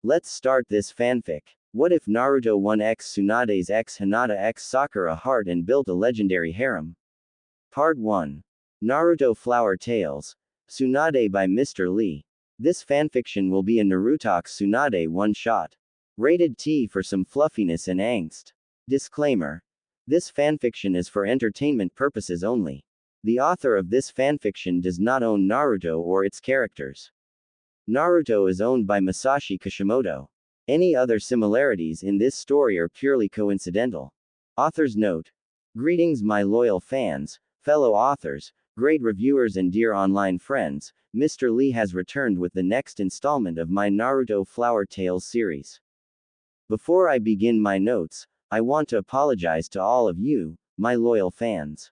Let's start this fanfic. What if Naruto won X Tsunade's X Hinata X Sakura heart and built a legendary harem? Part 1. Naruto Flower Tales. Tsunade by Mr. Lee. This fanfiction will be a Naruto X Tsunade one-shot. Rated T for some fluffiness and angst. Disclaimer. This fanfiction is for entertainment purposes only. The author of this fanfiction does not own Naruto or its characters. Naruto is owned by Masashi Kishimoto. Any other similarities in this story are purely coincidental. Author's note. Greetings my loyal fans, fellow authors, great reviewers and dear online friends, Mr. Lee has returned with the next installment of my Naruto Flower Tales series. Before I begin my notes, I want to apologize to all of you, my loyal fans.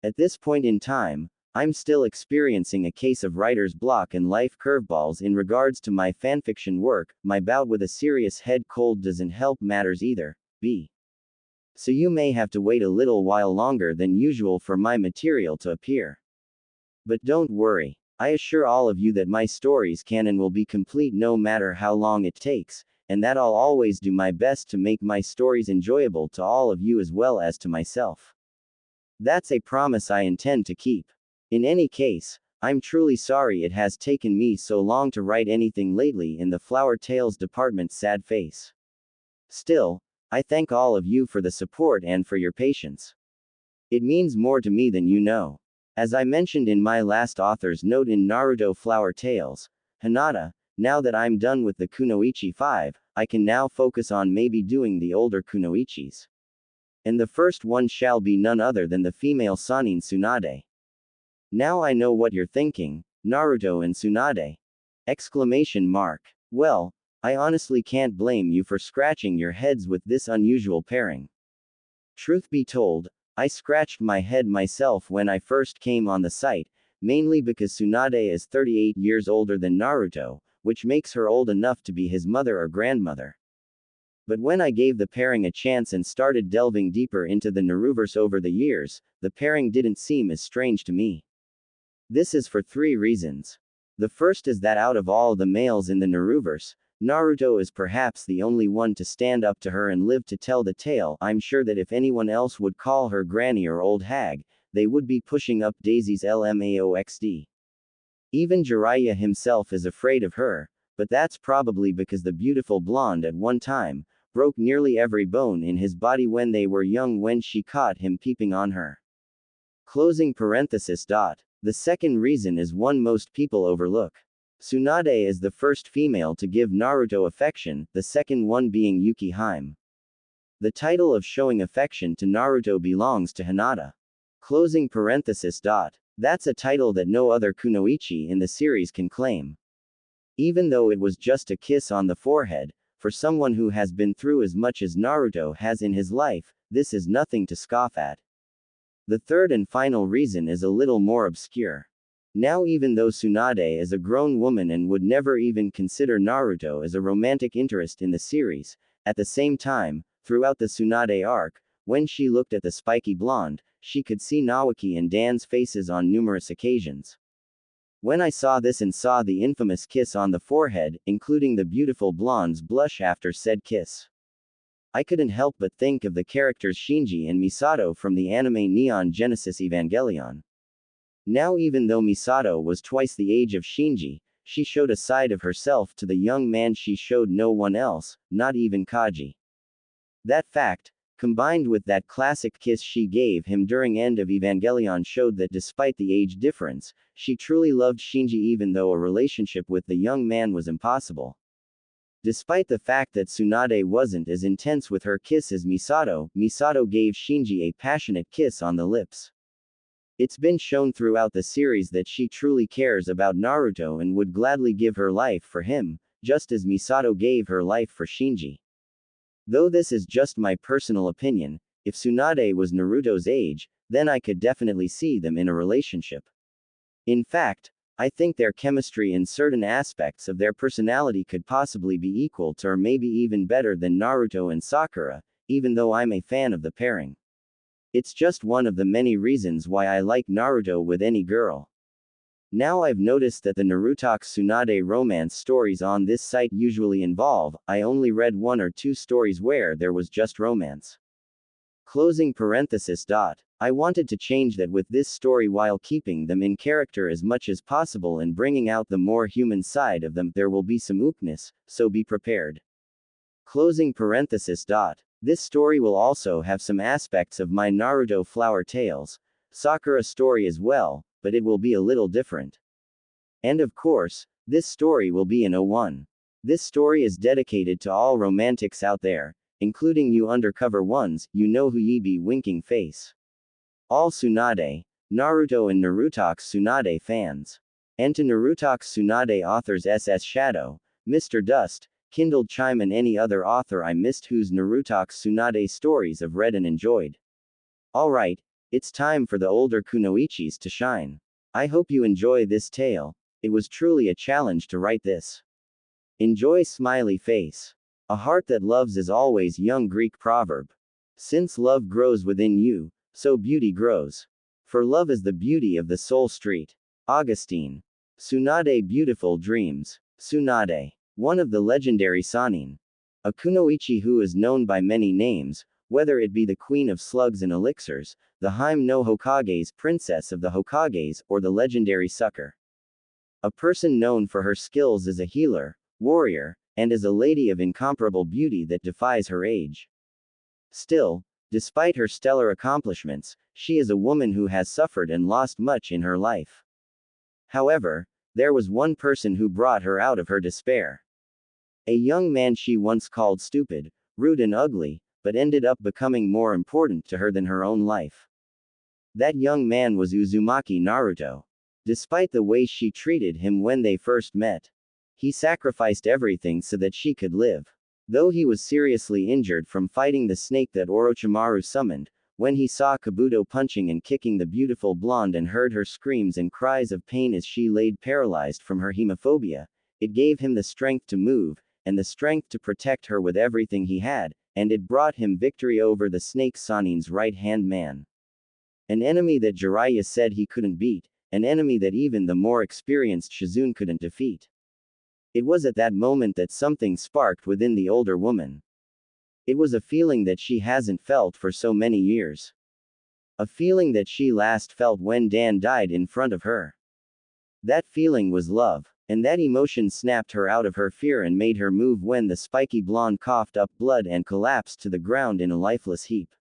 At this point in time, I'm still experiencing a case of writer's block and life curveballs in regards to my fanfiction work. My bout with a serious head cold doesn't help matters either, so you may have to wait a little while longer than usual for my material to appear. But don't worry, I assure all of you that my stories can and will be complete no matter how long it takes, and that I'll always do my best to make my stories enjoyable to all of you as well as to myself. That's a promise I intend to keep. In any case, I'm truly sorry it has taken me so long to write anything lately in the Flower Tales department. Sad face. Still, I thank all of you for the support and for your patience. It means more to me than you know. As I mentioned in my last author's note in Naruto Flower Tales, Hinata, now that I'm done with the Kunoichi 5, I can now focus on maybe doing the older Kunoichis. And the first one shall be none other than the female Sannin Tsunade. Now I know what you're thinking, Naruto and Tsunade! Exclamation mark. Well, I honestly can't blame you for scratching your heads with this unusual pairing. Truth be told, I scratched my head myself when I first came on the site, mainly because Tsunade is 38 years older than Naruto, which makes her old enough to be his mother or grandmother. But when I gave the pairing a chance and started delving deeper into the Naruverse over the years, the pairing didn't seem as strange to me. This is for 3 reasons. The first is that out of all the males in the Naruverse, Naruto is perhaps the only one to stand up to her and live to tell the tale. I'm sure that if anyone else would call her granny or old hag, they would be pushing up daisies LMAOXD. Even Jiraiya himself is afraid of her, but that's probably because the beautiful blonde at one time broke nearly every bone in his body when they were young when she caught him peeping on her. Closing parenthesis. The second reason is one most people overlook. Tsunade is the first female to give Naruto affection, the second one being Yuki Hime. The title of showing affection to Naruto belongs to Hinata. Closing parenthesis. That's a title that no other kunoichi in the series can claim. Even though it was just a kiss on the forehead, for someone who has been through as much as Naruto has in his life, this is nothing to scoff at. The third and final reason is a little more obscure. Now even though Tsunade is a grown woman and would never even consider Naruto as a romantic interest in the series, at the same time, throughout the Tsunade arc, when she looked at the spiky blonde, she could see Naoki and Dan's faces on numerous occasions. When I saw this and saw the infamous kiss on the forehead, including the beautiful blonde's blush after said kiss, I couldn't help but think of the characters Shinji and Misato from the anime Neon Genesis Evangelion. Now even though Misato was twice the age of Shinji, she showed a side of herself to the young man she showed no one else, not even Kaji. That fact, combined with that classic kiss she gave him during End of Evangelion, showed that despite the age difference, she truly loved Shinji even though a relationship with the young man was impossible. Despite the fact that Tsunade wasn't as intense with her kiss as Misato, Misato gave Shinji a passionate kiss on the lips. It's been shown throughout the series that she truly cares about Naruto and would gladly give her life for him, just as Misato gave her life for Shinji. Though this is just my personal opinion, if Tsunade was Naruto's age, then I could definitely see them in a relationship. In fact, I think their chemistry in certain aspects of their personality could possibly be equal to or maybe even better than Naruto and Sakura, even though I'm a fan of the pairing. It's just one of the many reasons why I like Naruto with any girl. Now I've noticed that the Naruto Tsunade romance stories on this site usually involve, I only read 1 or 2 stories where there was just romance. Closing parenthesis. I wanted to change that with this story while keeping them in character as much as possible and bringing out the more human side of them. There will be some weakness, so be prepared. Closing parenthesis. This story will also have some aspects of my Naruto Flower Tales, Sakura story as well, but it will be a little different. And of course, this story will be in O1. This story is dedicated to all romantics out there, including you undercover ones, you know who ye be winking face. All Tsunade, Naruto and Naruto's Tsunade fans. And to Naruto's Tsunade authors SS Shadow, Mr. Dust, Kindled Chime and any other author I missed whose Naruto's Tsunade stories I've read and enjoyed. Alright, it's time for the older kunoichis to shine. I hope you enjoy this tale. It was truly a challenge to write this. Enjoy smiley face. A heart that loves is always young Greek proverb. Since love grows within you, so beauty grows. For love is the beauty of the soul street. Augustine. Tsunade beautiful dreams. Tsunade. One of the legendary Sannin. A kunoichi who is known by many names, whether it be the queen of slugs and elixirs, the Harem no Hokage's princess of the Hokages, or the legendary sucker. A person known for her skills as a healer, warrior, and as a lady of incomparable beauty that defies her age. Still, despite her stellar accomplishments, she is a woman who has suffered and lost much in her life. However, there was one person who brought her out of her despair. A young man she once called stupid, rude and ugly, but ended up becoming more important to her than her own life. That young man was Uzumaki Naruto. Despite the way she treated him when they first met, he sacrificed everything so that she could live. Though he was seriously injured from fighting the snake that Orochimaru summoned, when he saw Kabuto punching and kicking the beautiful blonde and heard her screams and cries of pain as she laid paralyzed from her hemophobia, it gave him the strength to move, and the strength to protect her with everything he had, and it brought him victory over the snake Sannin's right-hand man. An enemy that Jiraiya said he couldn't beat, an enemy that even the more experienced Shizune couldn't defeat. It was at that moment that something sparked within the older woman. It was a feeling that she hasn't felt for so many years. A feeling that she last felt when Dan died in front of her. That feeling was love, and that emotion snapped her out of her fear and made her move when the spiky blonde coughed up blood and collapsed to the ground in a lifeless heap.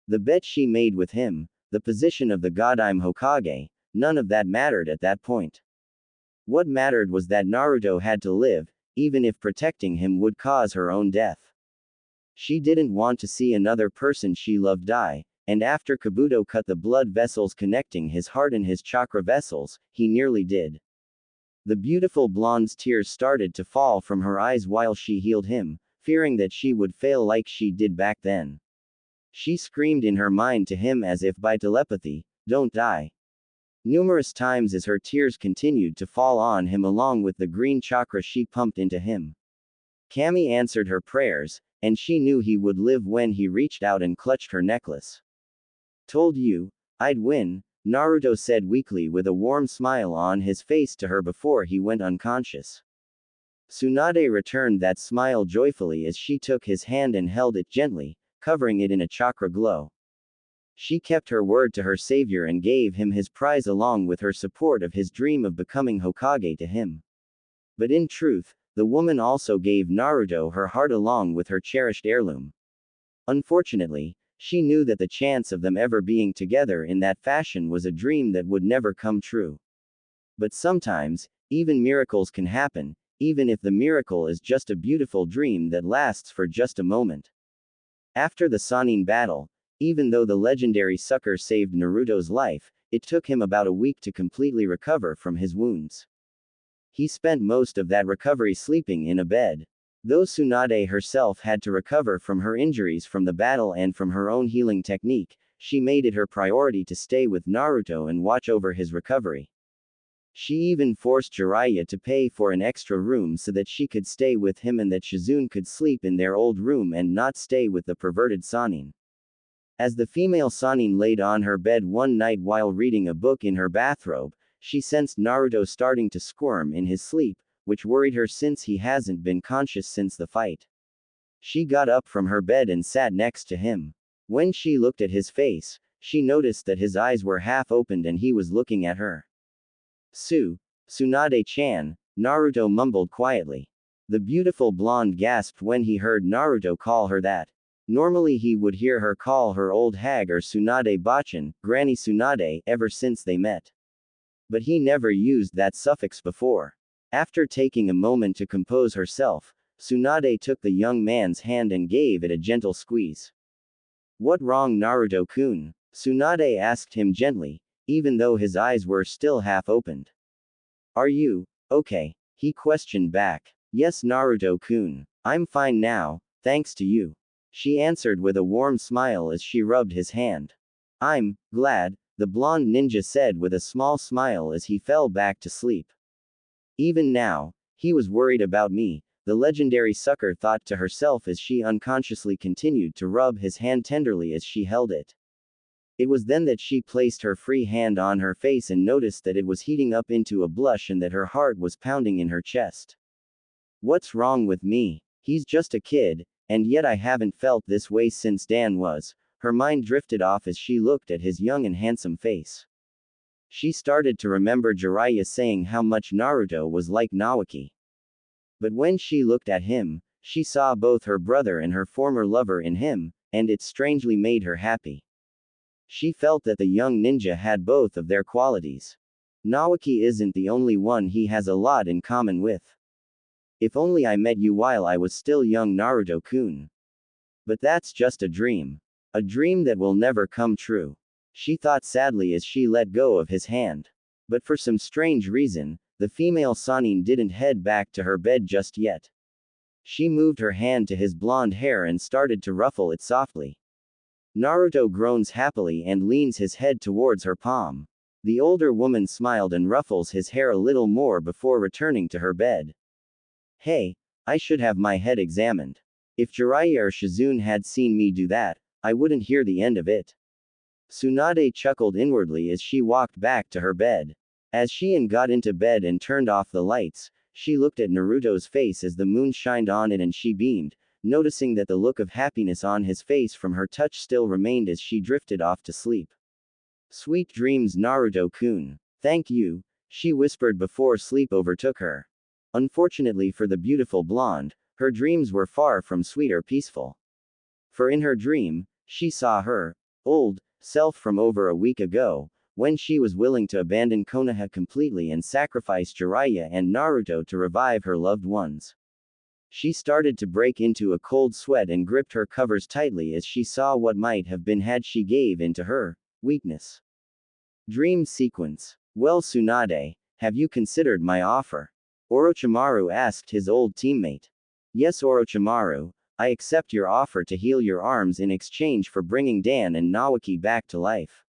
The bet she made with him, the position of the Godime Hokage, none of that mattered at that point. What mattered was that Naruto had to live, even if protecting him would cause her own death. She didn't want to see another person she loved die, and after Kabuto cut the blood vessels connecting his heart and his chakra vessels, he nearly did. The beautiful blonde's tears started to fall from her eyes while she healed him, fearing that she would fail like she did back then. She screamed in her mind to him as if by telepathy, "Don't die." Numerous times as her tears continued to fall on him along with the green chakra she pumped into him. Kami answered her prayers, and she knew he would live when he reached out and clutched her necklace. "Told you, I'd win," Naruto said weakly with a warm smile on his face to her before he went unconscious. Tsunade returned that smile joyfully as she took his hand and held it gently, covering it in a chakra glow. She kept her word to her savior and gave him his prize along with her support of his dream of becoming Hokage to him. But in truth, the woman also gave Naruto her heart along with her cherished heirloom. Unfortunately, she knew that the chance of them ever being together in that fashion was a dream that would never come true. But sometimes, even miracles can happen, even if the miracle is just a beautiful dream that lasts for just a moment. After the Sannin battle, even though the legendary sucker saved Naruto's life, it took him about a week to completely recover from his wounds. He spent most of that recovery sleeping in a bed. Though Tsunade herself had to recover from her injuries from the battle and from her own healing technique, she made it her priority to stay with Naruto and watch over his recovery. She even forced Jiraiya to pay for an extra room so that she could stay with him and that Shizune could sleep in their old room and not stay with the perverted Sannin. As the female Sannin laid on her bed one night while reading a book in her bathrobe, She sensed Naruto starting to squirm in his sleep, which worried her since he hasn't been conscious since the fight. She got up from her bed and sat next to him. When she looked at his face, she noticed that his eyes were half opened and he was looking at her. Tsunade-chan, Naruto mumbled quietly. The beautiful blonde gasped when he heard Naruto call her that. Normally he would hear her call her old hag or Tsunade-bachan, Granny Tsunade, ever since they met. But he never used that suffix before. After taking a moment to compose herself, Tsunade took the young man's hand and gave it a gentle squeeze. What wrong, Naruto-kun? Tsunade asked him gently, even though his eyes were still half opened. Are you okay? He questioned back. Yes, Naruto-kun. I'm fine now, thanks to you. She answered with a warm smile as she rubbed his hand. I'm glad, the blonde ninja said with a small smile as he fell back to sleep. Even now, he was worried about me, the legendary sucker thought to herself as she unconsciously continued to rub his hand tenderly as she held it. It was then that she placed her free hand on her face and noticed that it was heating up into a blush and that her heart was pounding in her chest. What's wrong with me? He's just a kid, and yet I haven't felt this way since Dan was. Her mind drifted off as she looked at his young and handsome face. She started to remember Jiraiya saying how much Naruto was like Naoki. But when she looked at him, she saw both her brother and her former lover in him, and it strangely made her happy. She felt that the young ninja had both of their qualities. Naoki isn't the only one he has a lot in common with. If only I met you while I was still young, Naruto-kun. But that's just a dream. A dream that will never come true. She thought sadly as she let go of his hand. But for some strange reason, the female Sannin didn't head back to her bed just yet. She moved her hand to his blonde hair and started to ruffle it softly. Naruto groans happily and leans his head towards her palm. The older woman smiled and ruffles his hair a little more before returning to her bed. Hey, I should have my head examined. If Jiraiya or Shizune had seen me do that, I wouldn't hear the end of it. Tsunade chuckled inwardly as she walked back to her bed. As she got into bed and turned off the lights, she looked at Naruto's face as the moon shined on it and she beamed, noticing that the look of happiness on his face from her touch still remained as she drifted off to sleep. Sweet dreams, Naruto-kun. Thank you, she whispered before sleep overtook her. Unfortunately for the beautiful blonde, her dreams were far from sweet or peaceful. For in her dream, she saw her old self from over a week ago, when she was willing to abandon Konoha completely and sacrifice Jiraiya and Naruto to revive her loved ones. She started to break into a cold sweat and gripped her covers tightly as she saw what might have been had she gave in to her weakness. Dream sequence. Well, Tsunade, have you considered my offer? Orochimaru asked his old teammate. Yes, Orochimaru, I accept your offer to heal your arms in exchange for bringing Dan and Naoki back to life.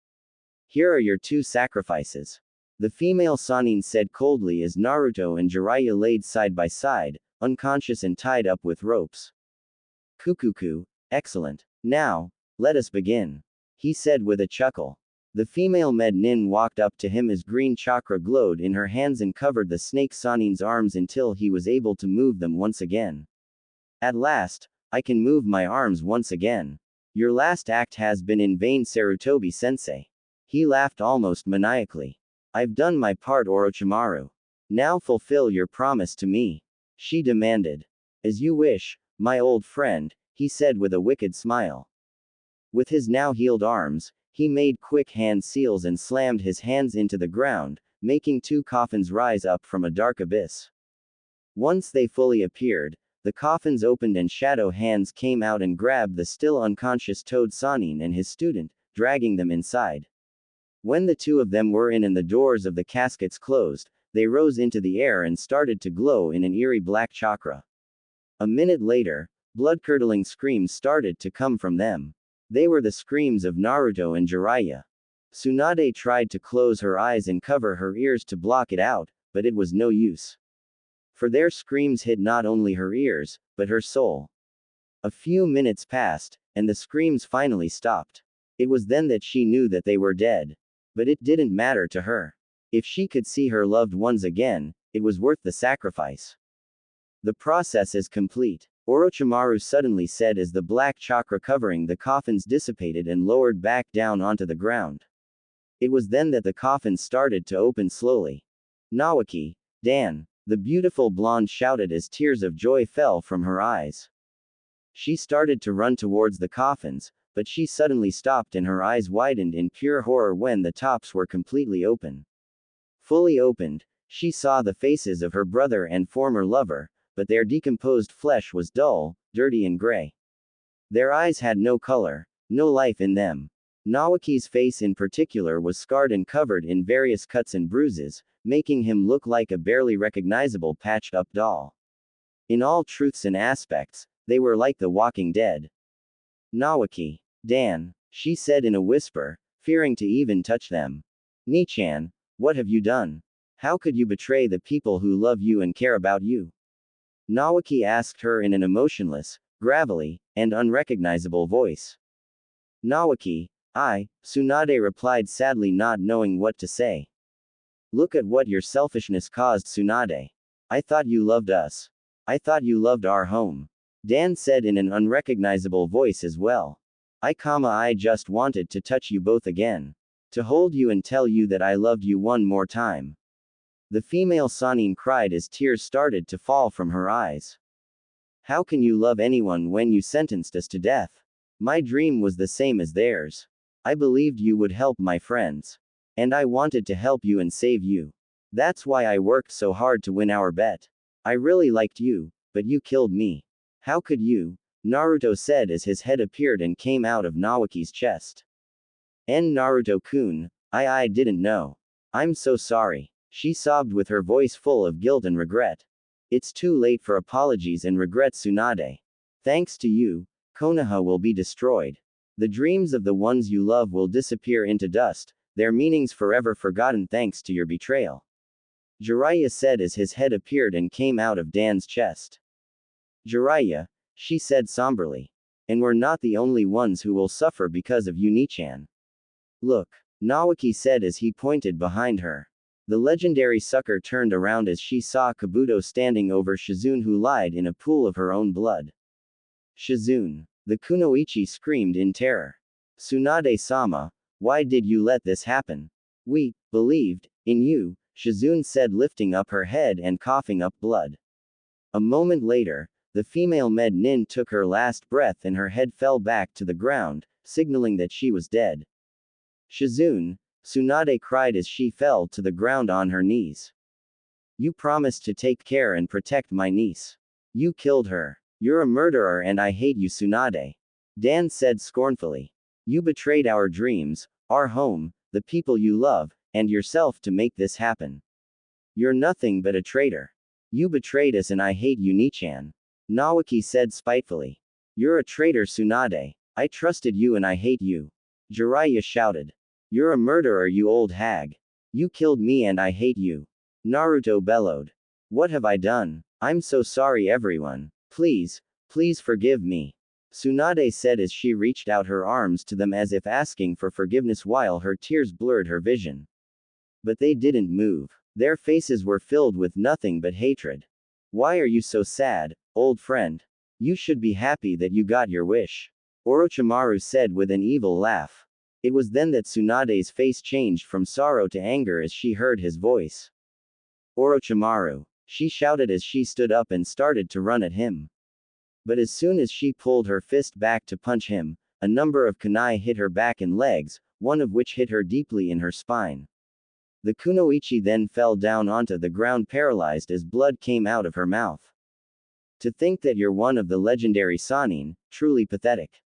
Here are your 2 sacrifices. The female Sannin said coldly as Naruto and Jiraiya laid side by side, unconscious and tied up with ropes. Kukuku, excellent. Now, let us begin. He said with a chuckle. The female Nin walked up to him as green chakra glowed in her hands and covered the snake Sannin's arms until he was able to move them once again. At last, I can move my arms once again. Your last act has been in vain, Sarutobi-sensei. He laughed almost maniacally. I've done my part, Orochimaru. Now fulfill your promise to me. She demanded. As you wish, my old friend, he said with a wicked smile. With his now healed arms, he made quick hand seals and slammed his hands into the ground, making 2 coffins rise up from a dark abyss. Once they fully appeared, the coffins opened and shadow hands came out and grabbed the still unconscious Toad Sannin and his student, dragging them inside. When the 2 of them were in and the doors of the caskets closed, they rose into the air and started to glow in an eerie black chakra. A minute later, blood-curdling screams started to come from them. They were the screams of Naruto and Jiraiya. Tsunade tried to close her eyes and cover her ears to block it out, but it was no use. For their screams hit not only her ears, but her soul. A few minutes passed, and the screams finally stopped. It was then that she knew that they were dead. But it didn't matter to her. If she could see her loved ones again, it was worth the sacrifice. The process is complete, Orochimaru suddenly said as the black chakra covering the coffins dissipated and lowered back down onto the ground. It was then that the coffins started to open slowly. Nawaki, Dan, the beautiful blonde shouted as tears of joy fell from her eyes. She started to run towards the coffins, but she suddenly stopped and her eyes widened in pure horror when the tops were completely open. Fully opened, she saw the faces of her brother and former lover, but their decomposed flesh was dull, dirty and gray. Their eyes had no color, no life in them. Nawaki's face in particular was scarred and covered in various cuts and bruises, making him look like a barely recognizable patched-up doll. In all truths and aspects, they were like the walking dead. Nawaki, Dan, she said in a whisper, fearing to even touch them. Nichan, what have you done? How could you betray the people who love you and care about you? Nawaki asked her in an emotionless, gravelly, and unrecognizable voice. Nawaki, Tsunade replied sadly, not knowing what to say. Look at what your selfishness caused, Tsunade. I thought you loved us. I thought you loved our home. Dan said in an unrecognizable voice as well. I just wanted to touch you both again. To hold you and tell you that I loved you one more time. The female Sannin cried as tears started to fall from her eyes. How can you love anyone when you sentenced us to death? My dream was the same as theirs. I believed you would help my friends. And I wanted to help you and save you. That's why I worked so hard to win our bet. I really liked you, but you killed me. How could you? Naruto said as his head appeared and came out of Nawaki's chest. Naruto-kun, I didn't know. I'm so sorry. She sobbed with her voice full of guilt and regret. It's too late for apologies and regrets, Tsunade. Thanks to you, Konoha will be destroyed. The dreams of the ones you love will disappear into dust, their meanings forever forgotten thanks to your betrayal. Jiraiya said as his head appeared and came out of Dan's chest. Jiraiya, she said somberly. And we're not the only ones who will suffer because of you, Nichan. Look, Nawaki said as he pointed behind her. The legendary sucker turned around as she saw Kabuto standing over Shizune, who lied in a pool of her own blood. Shizune. The kunoichi screamed in terror. Tsunade-sama, why did you let this happen? We believed in you, Shizune said, lifting up her head and coughing up blood. A moment later, the female med nin took her last breath and her head fell back to the ground, signaling that she was dead. Shizune, Tsunade cried as she fell to the ground on her knees. You promised to take care and protect my niece. You killed her. You're a murderer and I hate you, Tsunade. Dan said scornfully. You betrayed our dreams, our home, the people you love, and yourself to make this happen. You're nothing but a traitor. You betrayed us and I hate you, Nichan. Nawaki said spitefully. You're a traitor, Tsunade. I trusted you and I hate you. Jiraiya shouted. You're a murderer, you old hag. You killed me and I hate you. Naruto bellowed. What have I done? I'm so sorry, everyone. Please forgive me. Tsunade said as she reached out her arms to them as if asking for forgiveness while her tears blurred her vision. But they didn't move. Their faces were filled with nothing but hatred. Why are you so sad, old friend? You should be happy that you got your wish. Orochimaru said with an evil laugh. It was then that Tsunade's face changed from sorrow to anger as she heard his voice. Orochimaru, she shouted as she stood up and started to run at him. But as soon as she pulled her fist back to punch him, a number of kunai hit her back and legs, one of which hit her deeply in her spine. The kunoichi then fell down onto the ground paralyzed as blood came out of her mouth. To think that you're one of the legendary Sannin, truly pathetic.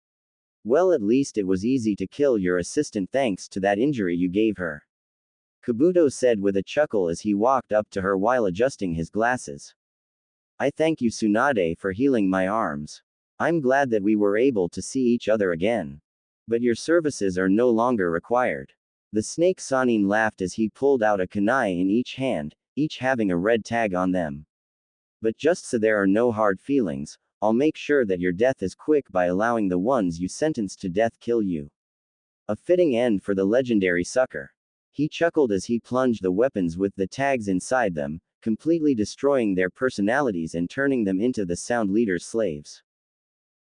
Well, at least it was easy to kill your assistant thanks to that injury you gave her. Kabuto said with a chuckle as he walked up to her while adjusting his glasses. I thank you, Tsunade, for healing my arms. I'm glad that we were able to see each other again. But your services are no longer required. The snake Sannin laughed as he pulled out a kunai in each hand, each having a red tag on them. But just so there are no hard feelings, I'll make sure that your death is quick by allowing the ones you sentenced to death kill you. A fitting end for the legendary sucker. He chuckled as he plunged the weapons with the tags inside them, completely destroying their personalities and turning them into the Sound Leader's slaves.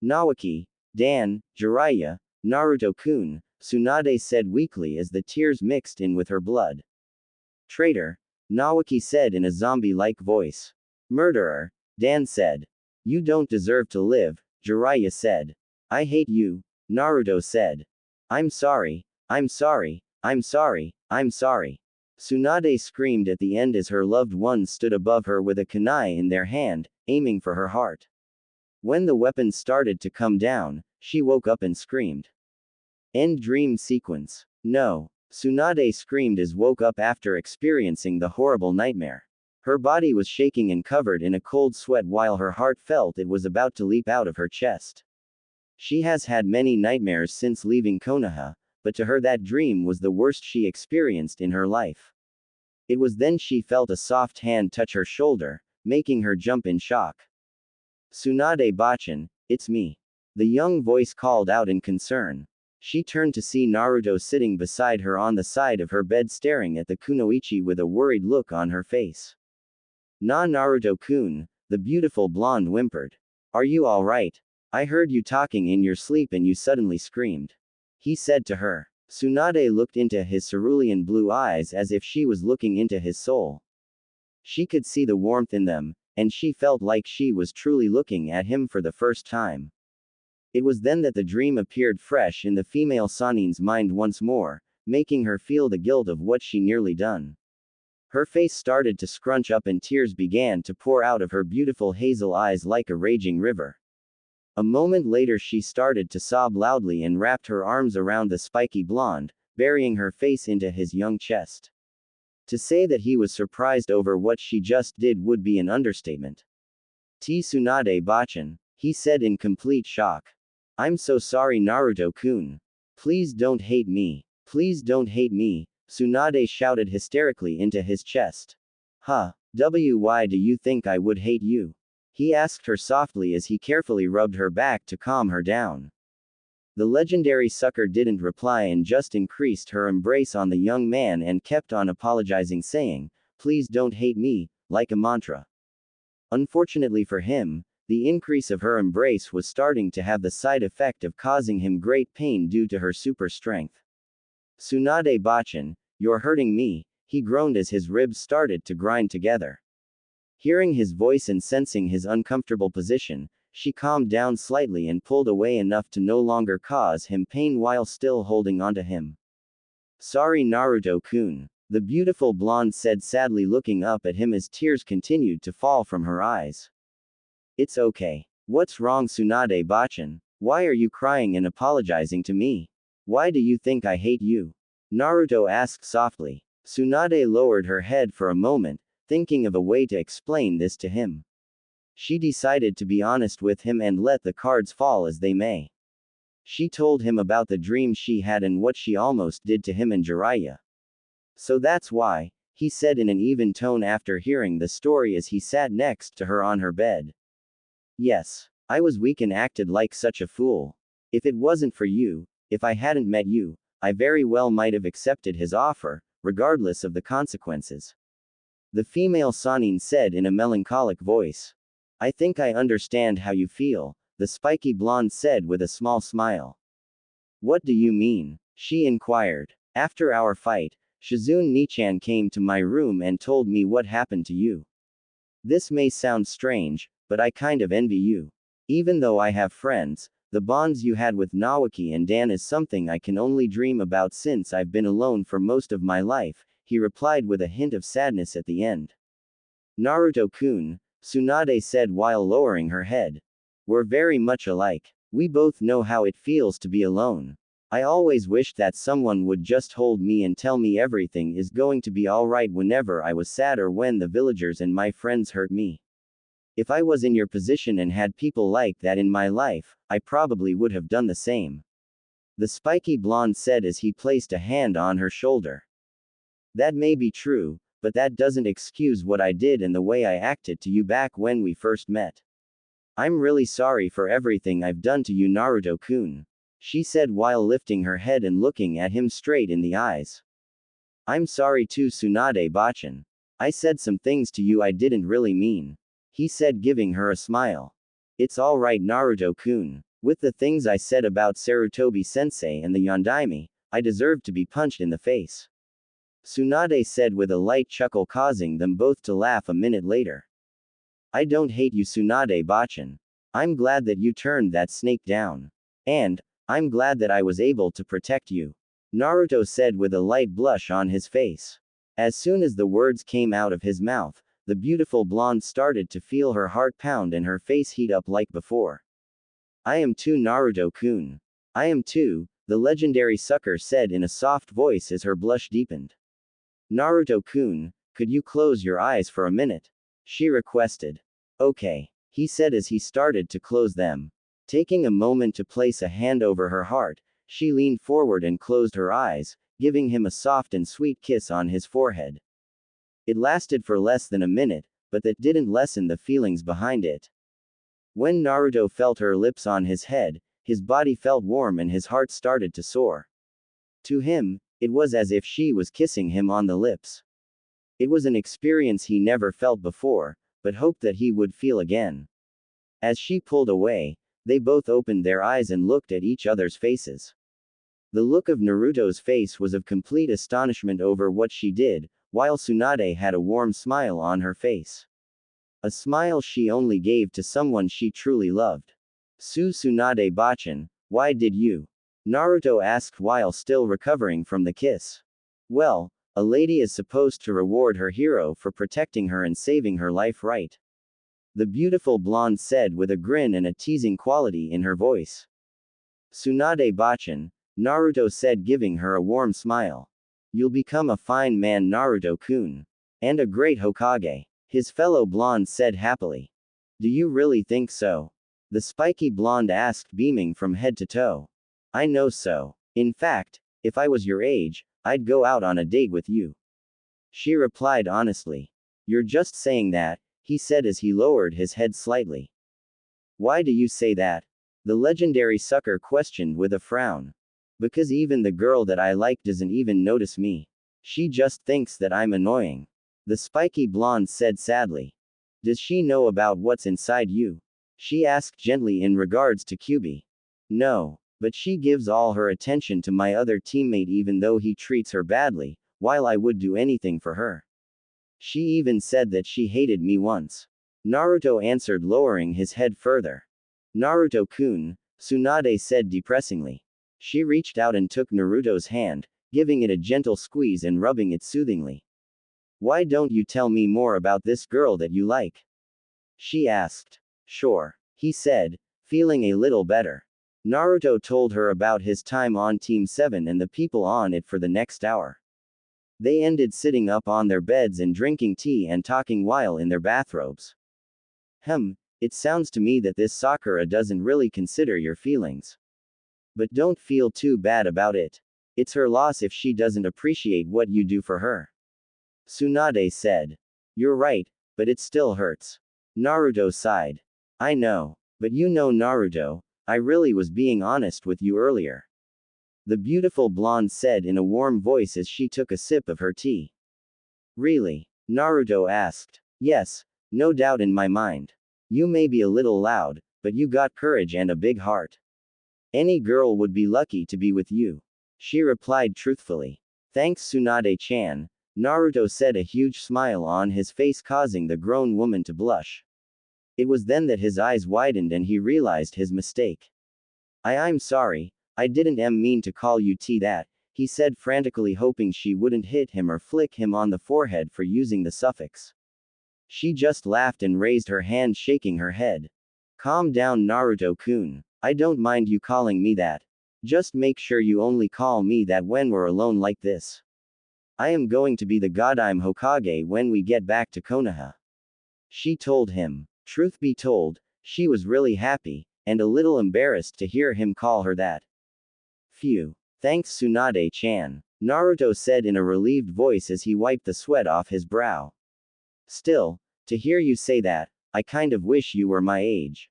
Naoki, Dan, Jiraiya, Naruto-kun, Tsunade said weakly as the tears mixed in with her blood. Traitor, Naoki said in a zombie-like voice. Murderer, Dan said. You don't deserve to live, Jiraiya said. I hate you, Naruto said. I'm sorry, I'm sorry, I'm sorry, I'm sorry. Tsunade screamed at the end as her loved ones stood above her with a kunai in their hand, aiming for her heart. When the weapons started to come down, she woke up and screamed. End dream sequence. No. Tsunade screamed as woke up after experiencing the horrible nightmare. Her body was shaking and covered in a cold sweat while her heart felt it was about to leap out of her chest. She has had many nightmares since leaving Konoha, but to her that dream was the worst she experienced in her life. It was then she felt a soft hand touch her shoulder, making her jump in shock. Tsunade-bachan, it's me. The young voice called out in concern. She turned to see Naruto sitting beside her on the side of her bed staring at the kunoichi with a worried look on her face. Naruto-kun, the beautiful blonde whimpered. Are you alright? I heard you talking in your sleep and you suddenly screamed. He said to her. Tsunade looked into his cerulean blue eyes as if she was looking into his soul. She could see the warmth in them, and she felt like she was truly looking at him for the first time. It was then that the dream appeared fresh in the female Sanin's mind once more, making her feel the guilt of what she nearly done. Her face started to scrunch up and tears began to pour out of her beautiful hazel eyes like a raging river. A moment later she started to sob loudly and wrapped her arms around the spiky blonde, burying her face into his young chest. To say that he was surprised over what she just did would be an understatement. Tsunade-bachan, he said in complete shock. I'm so sorry Naruto-kun. Please don't hate me. Please don't hate me, Tsunade shouted hysterically into his chest. Huh, why do you think I would hate you? He asked her softly as he carefully rubbed her back to calm her down. The legendary sucker didn't reply and just increased her embrace on the young man and kept on apologizing saying, please don't hate me, like a mantra. Unfortunately for him, the increase of her embrace was starting to have the side effect of causing him great pain due to her super strength. Tsunade-bachan, you're hurting me, he groaned as his ribs started to grind together. Hearing his voice and sensing his uncomfortable position, she calmed down slightly and pulled away enough to no longer cause him pain while still holding onto him. Sorry Naruto-kun, the beautiful blonde said sadly looking up at him as tears continued to fall from her eyes. It's okay. What's wrong Tsunade-bachan? Why are you crying and apologizing to me? Why do you think I hate you? Naruto asked softly. Tsunade lowered her head for a moment, thinking of a way to explain this to him. She decided to be honest with him and let the cards fall as they may. She told him about the dream she had and what she almost did to him and Jiraiya. So that's why, he said in an even tone after hearing the story as he sat next to her on her bed. Yes, I was weak and acted like such a fool. If it wasn't for you, if I hadn't met you, I very well might have accepted his offer, regardless of the consequences. The female Sanin said in a melancholic voice. I think I understand how you feel, the spiky blonde said with a small smile. What do you mean? She inquired. After our fight, Shizune Nichan came to my room and told me what happened to you. This may sound strange, but I kind of envy you. Even though I have friends, the bonds you had with Naoki and Dan is something I can only dream about since I've been alone for most of my life, he replied with a hint of sadness at the end. Naruto-kun, Tsunade said while lowering her head. We're very much alike. We both know how it feels to be alone. I always wished that someone would just hold me and tell me everything is going to be alright whenever I was sad or when the villagers and my friends hurt me. If I was in your position and had people like that in my life, I probably would have done the same. The spiky blonde said as he placed a hand on her shoulder. That may be true, but that doesn't excuse what I did and the way I acted to you back when we first met. I'm really sorry for everything I've done to you Naruto-kun, she said while lifting her head and looking at him straight in the eyes. I'm sorry too, Tsunade-bachan. I said some things to you I didn't really mean. He said, giving her a smile. It's alright, Naruto-kun. With the things I said about Sarutobi-sensei and the Yondaime, I deserve to be punched in the face. Tsunade said with a light chuckle, causing them both to laugh a minute later. I don't hate you, Tsunade-bachan. I'm glad that you turned that snake down. And, I'm glad that I was able to protect you. Naruto said with a light blush on his face. As soon as the words came out of his mouth, the beautiful blonde started to feel her heart pound and her face heat up like before. I am too, Naruto-kun. I am too, the legendary sucker said in a soft voice as her blush deepened. Naruto-kun, could you close your eyes for a minute? She requested. Okay, he said as he started to close them. Taking a moment to place a hand over her heart, she leaned forward and closed her eyes, giving him a soft and sweet kiss on his forehead. It lasted for less than a minute, but that didn't lessen the feelings behind it. When Naruto felt her lips on his head, his body felt warm and his heart started to soar. To him, it was as if she was kissing him on the lips. It was an experience he never felt before, but hoped that he would feel again. As she pulled away, they both opened their eyes and looked at each other's faces. The look of Naruto's face was of complete astonishment over what she did, while Tsunade had a warm smile on her face. A smile she only gave to someone she truly loved. Tsunade-bachan, why did you? Naruto asked while still recovering from the kiss. Well, a lady is supposed to reward her hero for protecting her and saving her life, right? The beautiful blonde said with a grin and a teasing quality in her voice. Tsunade-bachan, Naruto said, giving her a warm smile. You'll become a fine man, Naruto-kun. And a great Hokage. His fellow blonde said happily. Do you really think so? The spiky blonde asked, beaming from head to toe. I know so. In fact, if I was your age, I'd go out on a date with you. She replied honestly. You're just saying that, he said as he lowered his head slightly. Why do you say that? The legendary sucker questioned with a frown. Because even the girl that I like doesn't even notice me. She just thinks that I'm annoying. The spiky blonde said sadly. Does she know about what's inside you? She asked gently in regards to Kyubi. No, but she gives all her attention to my other teammate even though he treats her badly, while I would do anything for her. She even said that she hated me once. Naruto answered, lowering his head further. Naruto-kun, Tsunade said depressingly. She reached out and took Naruto's hand, giving it a gentle squeeze and rubbing it soothingly. Why don't you tell me more about this girl that you like? She asked. Sure, he said, feeling a little better. Naruto told her about his time on Team 7 and the people on it for the next hour. They ended sitting up on their beds and drinking tea and talking while in their bathrobes. It sounds to me that this Sakura doesn't really consider your feelings. But don't feel too bad about it. It's her loss if she doesn't appreciate what you do for her. Tsunade said. You're right, but it still hurts. Naruto sighed. I know. But you know, Naruto, I really was being honest with you earlier. The beautiful blonde said in a warm voice as she took a sip of her tea. Really? Naruto asked. Yes, no doubt in my mind. You may be a little loud, but you got courage and a big heart. Any girl would be lucky to be with you. She replied truthfully. Thanks, Tsunade-chan, Naruto said, a huge smile on his face causing the grown woman to blush. It was then that his eyes widened and he realized his mistake. I'm sorry, I didn't mean to call you that, he said frantically, hoping she wouldn't hit him or flick him on the forehead for using the suffix. She just laughed and raised her hand, shaking her head. Calm down, Naruto-kun. I don't mind you calling me that. Just make sure you only call me that when we're alone like this. I am going to be the Godime Hokage when we get back to Konoha. She told him. Truth be told, she was really happy, and a little embarrassed to hear him call her that. Phew. Thanks, Tsunade-chan, Naruto said in a relieved voice as he wiped the sweat off his brow. Still, to hear you say that, I kind of wish you were my age.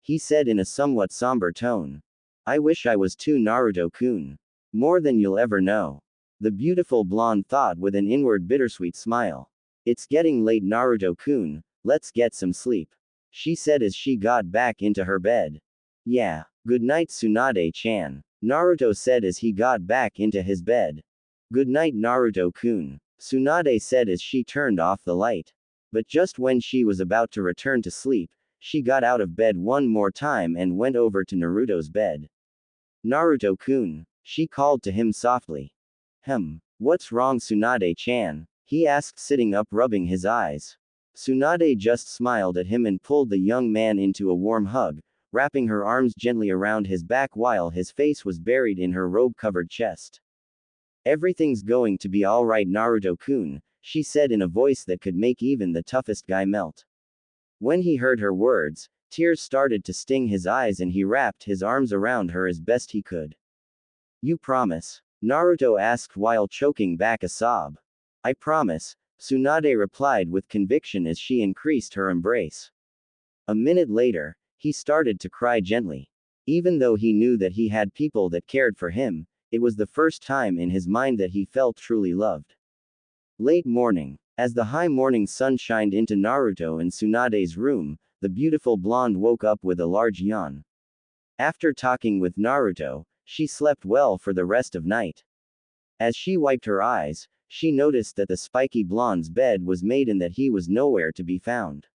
He said in a somewhat somber tone. I wish I was too, Naruto-kun. More than you'll ever know. The beautiful blonde thought with an inward bittersweet smile. It's getting late, Naruto-kun, let's get some sleep, she said as she got back into her bed. Yeah. Good night, Tsunade-chan, Naruto said as he got back into his bed. Good night, Naruto-kun, Tsunade said as she turned off the light. But just when she was about to return to sleep, she got out of bed one more time and went over to Naruto's bed. Naruto-kun, she called to him softly. What's wrong, Tsunade-chan? He asked, sitting up, rubbing his eyes. Tsunade just smiled at him and pulled the young man into a warm hug, wrapping her arms gently around his back while his face was buried in her robe-covered chest. Everything's going to be alright, Naruto-kun, she said in a voice that could make even the toughest guy melt. When he heard her words, tears started to sting his eyes and he wrapped his arms around her as best he could. You promise? Naruto asked while choking back a sob. I promise, Tsunade replied with conviction as she increased her embrace. A minute later, he started to cry gently. Even though he knew that he had people that cared for him, it was the first time in his mind that he felt truly loved. Late morning. As the high morning sun shined into Naruto and Tsunade's room, the beautiful blonde woke up with a large yawn. After talking with Naruto, she slept well for the rest of night. As she wiped her eyes, she noticed that the spiky blonde's bed was made and that he was nowhere to be found.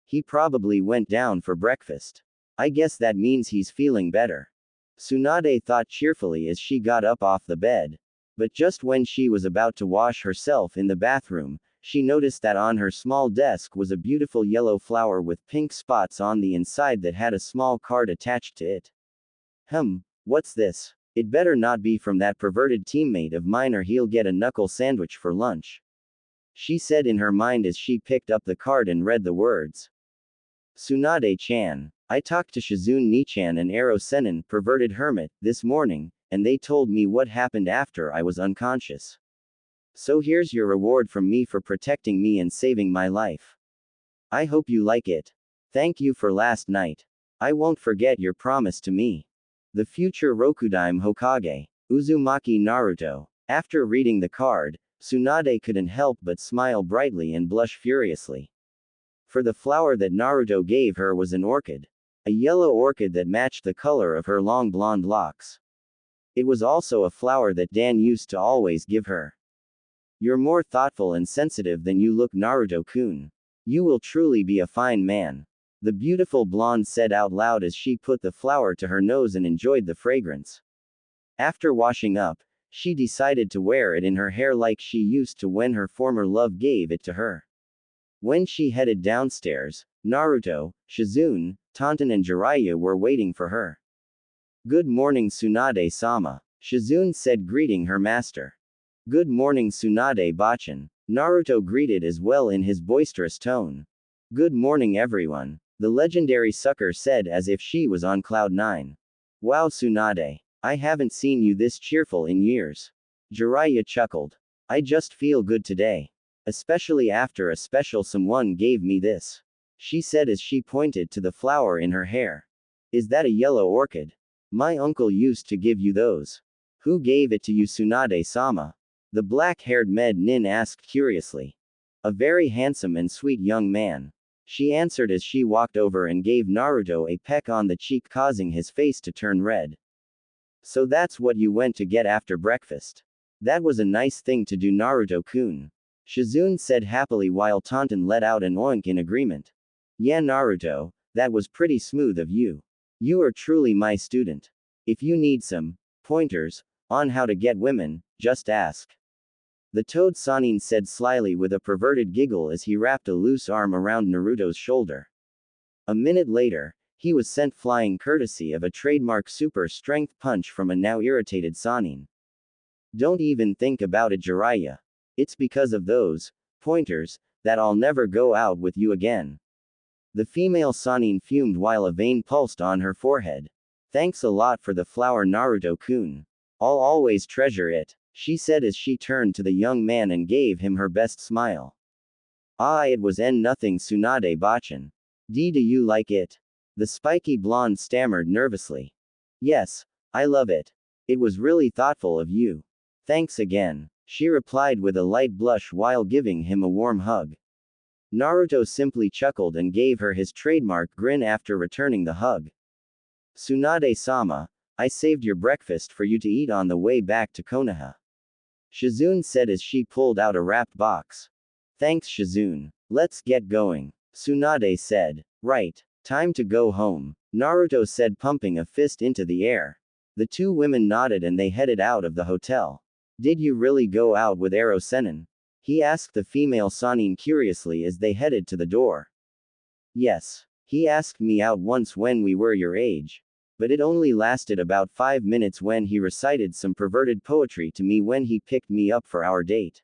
He probably went down for breakfast. I guess that means he's feeling better, Tsunade thought cheerfully as she got up off the bed. But just when she was about to wash herself in the bathroom, she noticed that on her small desk was a beautiful yellow flower with pink spots on the inside that had a small card attached to it. What's this? It better not be from that perverted teammate of mine or he'll get a knuckle sandwich for lunch, she said in her mind as she picked up the card and read the words. Tsunade-chan, I talked to Shizune Nichan and Ero Senin, perverted hermit, this morning, and they told me what happened after I was unconscious. So here's your reward from me for protecting me and saving my life. I hope you like it. Thank you for last night. I won't forget your promise to me. The future Rokudaime Hokage, Uzumaki Naruto. After reading the card, Tsunade couldn't help but smile brightly and blush furiously. For the flower that Naruto gave her was an orchid. A yellow orchid that matched the color of her long blonde locks. It was also a flower that Dan used to always give her. You're more thoughtful and sensitive than you look, Naruto-kun. You will truly be a fine man, the beautiful blonde said out loud as she put the flower to her nose and enjoyed the fragrance. After washing up, she decided to wear it in her hair like she used to when her former love gave it to her. When she headed downstairs, Naruto, Shizune, Tonton and Jiraiya were waiting for her. Good morning, Tsunade-sama, Shizune said, greeting her master. Good morning, Tsunade-bachan, Naruto greeted as well in his boisterous tone. Good morning, everyone, the legendary sucker said as if she was on cloud nine. Wow, Tsunade, I haven't seen you this cheerful in years. Jiraiya chuckled. I just feel good today. Especially after a special someone gave me this, she said as she pointed to the flower in her hair. Is that a yellow orchid? My uncle used to give you those. Who gave it to you, Tsunade-sama? The black-haired med nin asked curiously. A very handsome and sweet young man, she answered as she walked over and gave Naruto a peck on the cheek, causing his face to turn red. So that's what you went to get after breakfast. That was a nice thing to do, Naruto-kun, Shizune said happily while Tonton let out an oink in agreement. Yeah, Naruto, that was pretty smooth of you. You are truly my student. If you need some pointers on how to get women, just ask. The toad Sanin said slyly with a perverted giggle as he wrapped a loose arm around Naruto's shoulder. A minute later, he was sent flying courtesy of a trademark super strength punch from a now irritated Sanin. Don't even think about it, Jiraiya. It's because of those pointers that I'll never go out with you again. The female Sanin fumed while a vein pulsed on her forehead. Thanks a lot for the flower, Naruto-kun. I'll always treasure it, she said as she turned to the young man and gave him her best smile. Ah, it was nothing, Tsunade-bachan. Do you like it? The spiky blonde stammered nervously. Yes, I love it. It was really thoughtful of you. Thanks again, she replied with a light blush while giving him a warm hug. Naruto simply chuckled and gave her his trademark grin after returning the hug. Tsunade-sama, I saved your breakfast for you to eat on the way back to Konoha. Shizune said as she pulled out a wrapped box. Thanks Shizune. Let's get going. Tsunade said. Right. Time to go home, Naruto said, pumping a fist into the air. The two women nodded and they headed out of the hotel. Did you really go out with Ero Sennin? He asked the female Sannin curiously as they headed to the door. Yes. He asked me out once when we were your age. But it only lasted about 5 minutes when he recited some perverted poetry to me when he picked me up for our date.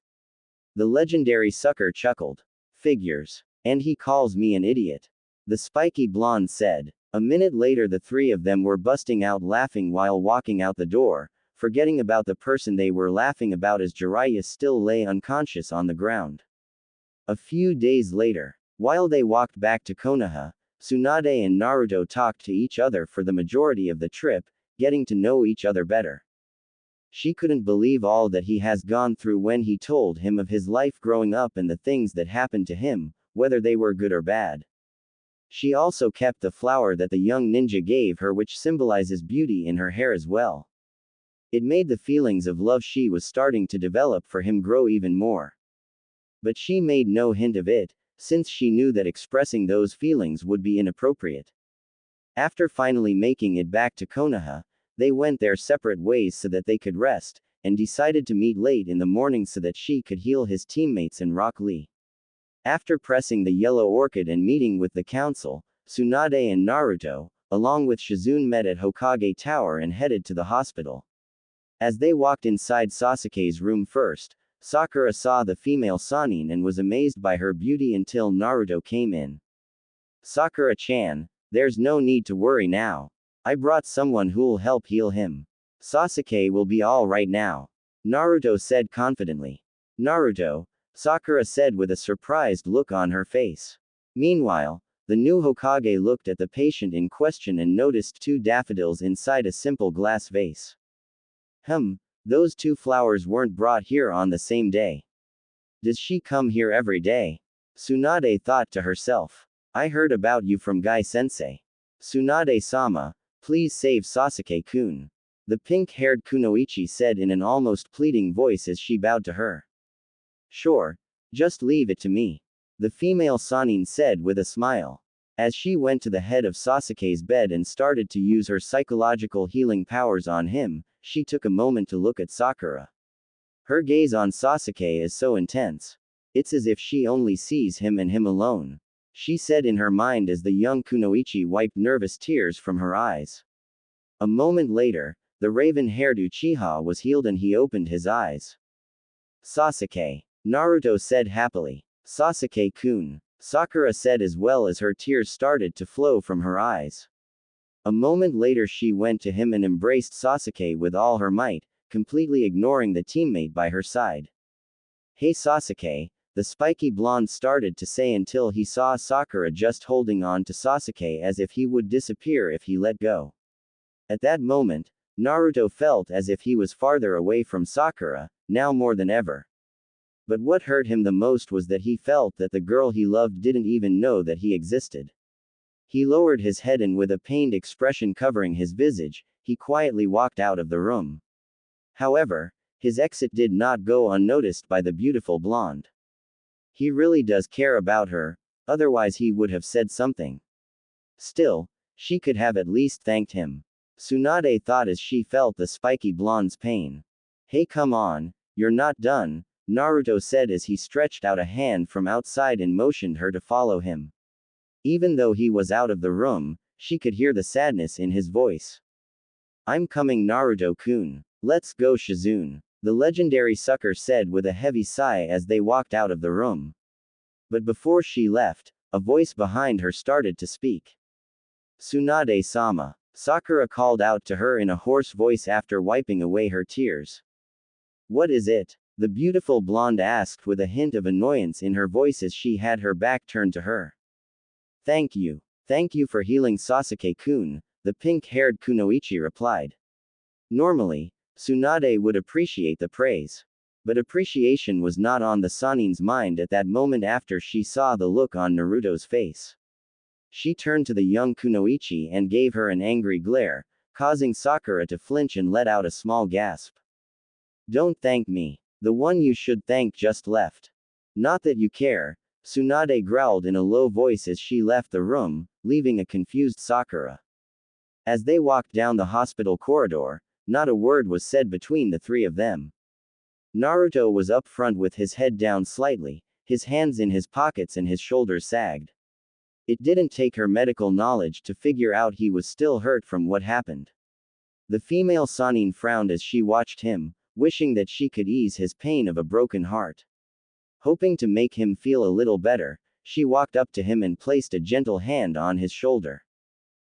The legendary sucker chuckled. Figures. And he calls me an idiot. The spiky blonde said. A minute later the three of them were busting out laughing while walking out the door, forgetting about the person they were laughing about as Jiraiya still lay unconscious on the ground. A few days later, while they walked back to Konoha, Tsunade and Naruto talked to each other for the majority of the trip, getting to know each other better. She couldn't believe all that he has gone through when he told him of his life growing up and the things that happened to him, whether they were good or bad. She also kept the flower that the young ninja gave her, which symbolizes beauty, in her hair as well. It made the feelings of love she was starting to develop for him grow even more. But she made no hint of it, since she knew that expressing those feelings would be inappropriate. After finally making it back to Konoha, they went their separate ways so that they could rest, and decided to meet late in the morning so that she could heal his teammates and Rock Lee. After pressing the yellow orchid and meeting with the council, Tsunade and Naruto, along with Shizune, met at Hokage Tower and headed to the hospital. As they walked inside Sasuke's room first, Sakura saw the female Sannin and was amazed by her beauty until Naruto came in. Sakura-chan, there's no need to worry now. I brought someone who'll help heal him. Sasuke will be all right now, Naruto said confidently. Naruto, Sakura said with a surprised look on her face. Meanwhile, the new Hokage looked at the patient in question and noticed 2 daffodils inside a simple glass vase. Those 2 flowers weren't brought here on the same day. Does she come here every day? Tsunade thought to herself. I heard about you from Guy-sensei. Tsunade-sama, please save Sasuke-kun. The pink-haired Kunoichi said in an almost pleading voice as she bowed to her. Sure. Just leave it to me, the female Sannin said with a smile. As she went to the head of Sasuke's bed and started to use her psychological healing powers on him, she took a moment to look at Sakura. Her gaze on Sasuke is so intense. It's as if she only sees him and him alone, she said in her mind as the young Kunoichi wiped nervous tears from her eyes. A moment later, the raven-haired Uchiha was healed and he opened his eyes. Sasuke, Naruto said happily. Sasuke-kun, Sakura said as well as her tears started to flow from her eyes. A moment later she went to him and embraced Sasuke with all her might, completely ignoring the teammate by her side. Hey Sasuke, the spiky blonde started to say until he saw Sakura just holding on to Sasuke as if he would disappear if he let go. At that moment, Naruto felt as if he was farther away from Sakura, now more than ever. But what hurt him the most was that he felt that the girl he loved didn't even know that he existed. He lowered his head and with a pained expression covering his visage, he quietly walked out of the room. However, his exit did not go unnoticed by the beautiful blonde. He really does care about her, otherwise he would have said something. Still, she could have at least thanked him. Tsunade thought as she felt the spiky blonde's pain. Hey, come on, you're not done, Naruto said as he stretched out a hand from outside and motioned her to follow him. Even though he was out of the room, she could hear the sadness in his voice. I'm coming, Naruto-kun. Let's go, Shizune, the legendary sucker said with a heavy sigh as they walked out of the room. But before she left, a voice behind her started to speak. Tsunade-sama, Sakura called out to her in a hoarse voice after wiping away her tears. What is it? The beautiful blonde asked with a hint of annoyance in her voice as she had her back turned to her. Thank you. Thank you for healing Sasuke-kun, the pink-haired Kunoichi replied. Normally, Tsunade would appreciate the praise. But appreciation was not on the Sanin's mind at that moment after she saw the look on Naruto's face. She turned to the young Kunoichi and gave her an angry glare, causing Sakura to flinch and let out a small gasp. Don't thank me. The one you should thank just left. Not that you care, Tsunade growled in a low voice as she left the room, leaving a confused Sakura. As they walked down the hospital corridor, not a word was said between the three of them. Naruto was up front with his head down slightly, his hands in his pockets and his shoulders sagged. It didn't take her medical knowledge to figure out he was still hurt from what happened. The female Sanin frowned as she watched him, wishing that she could ease his pain of a broken heart. Hoping to make him feel a little better, she walked up to him and placed a gentle hand on his shoulder.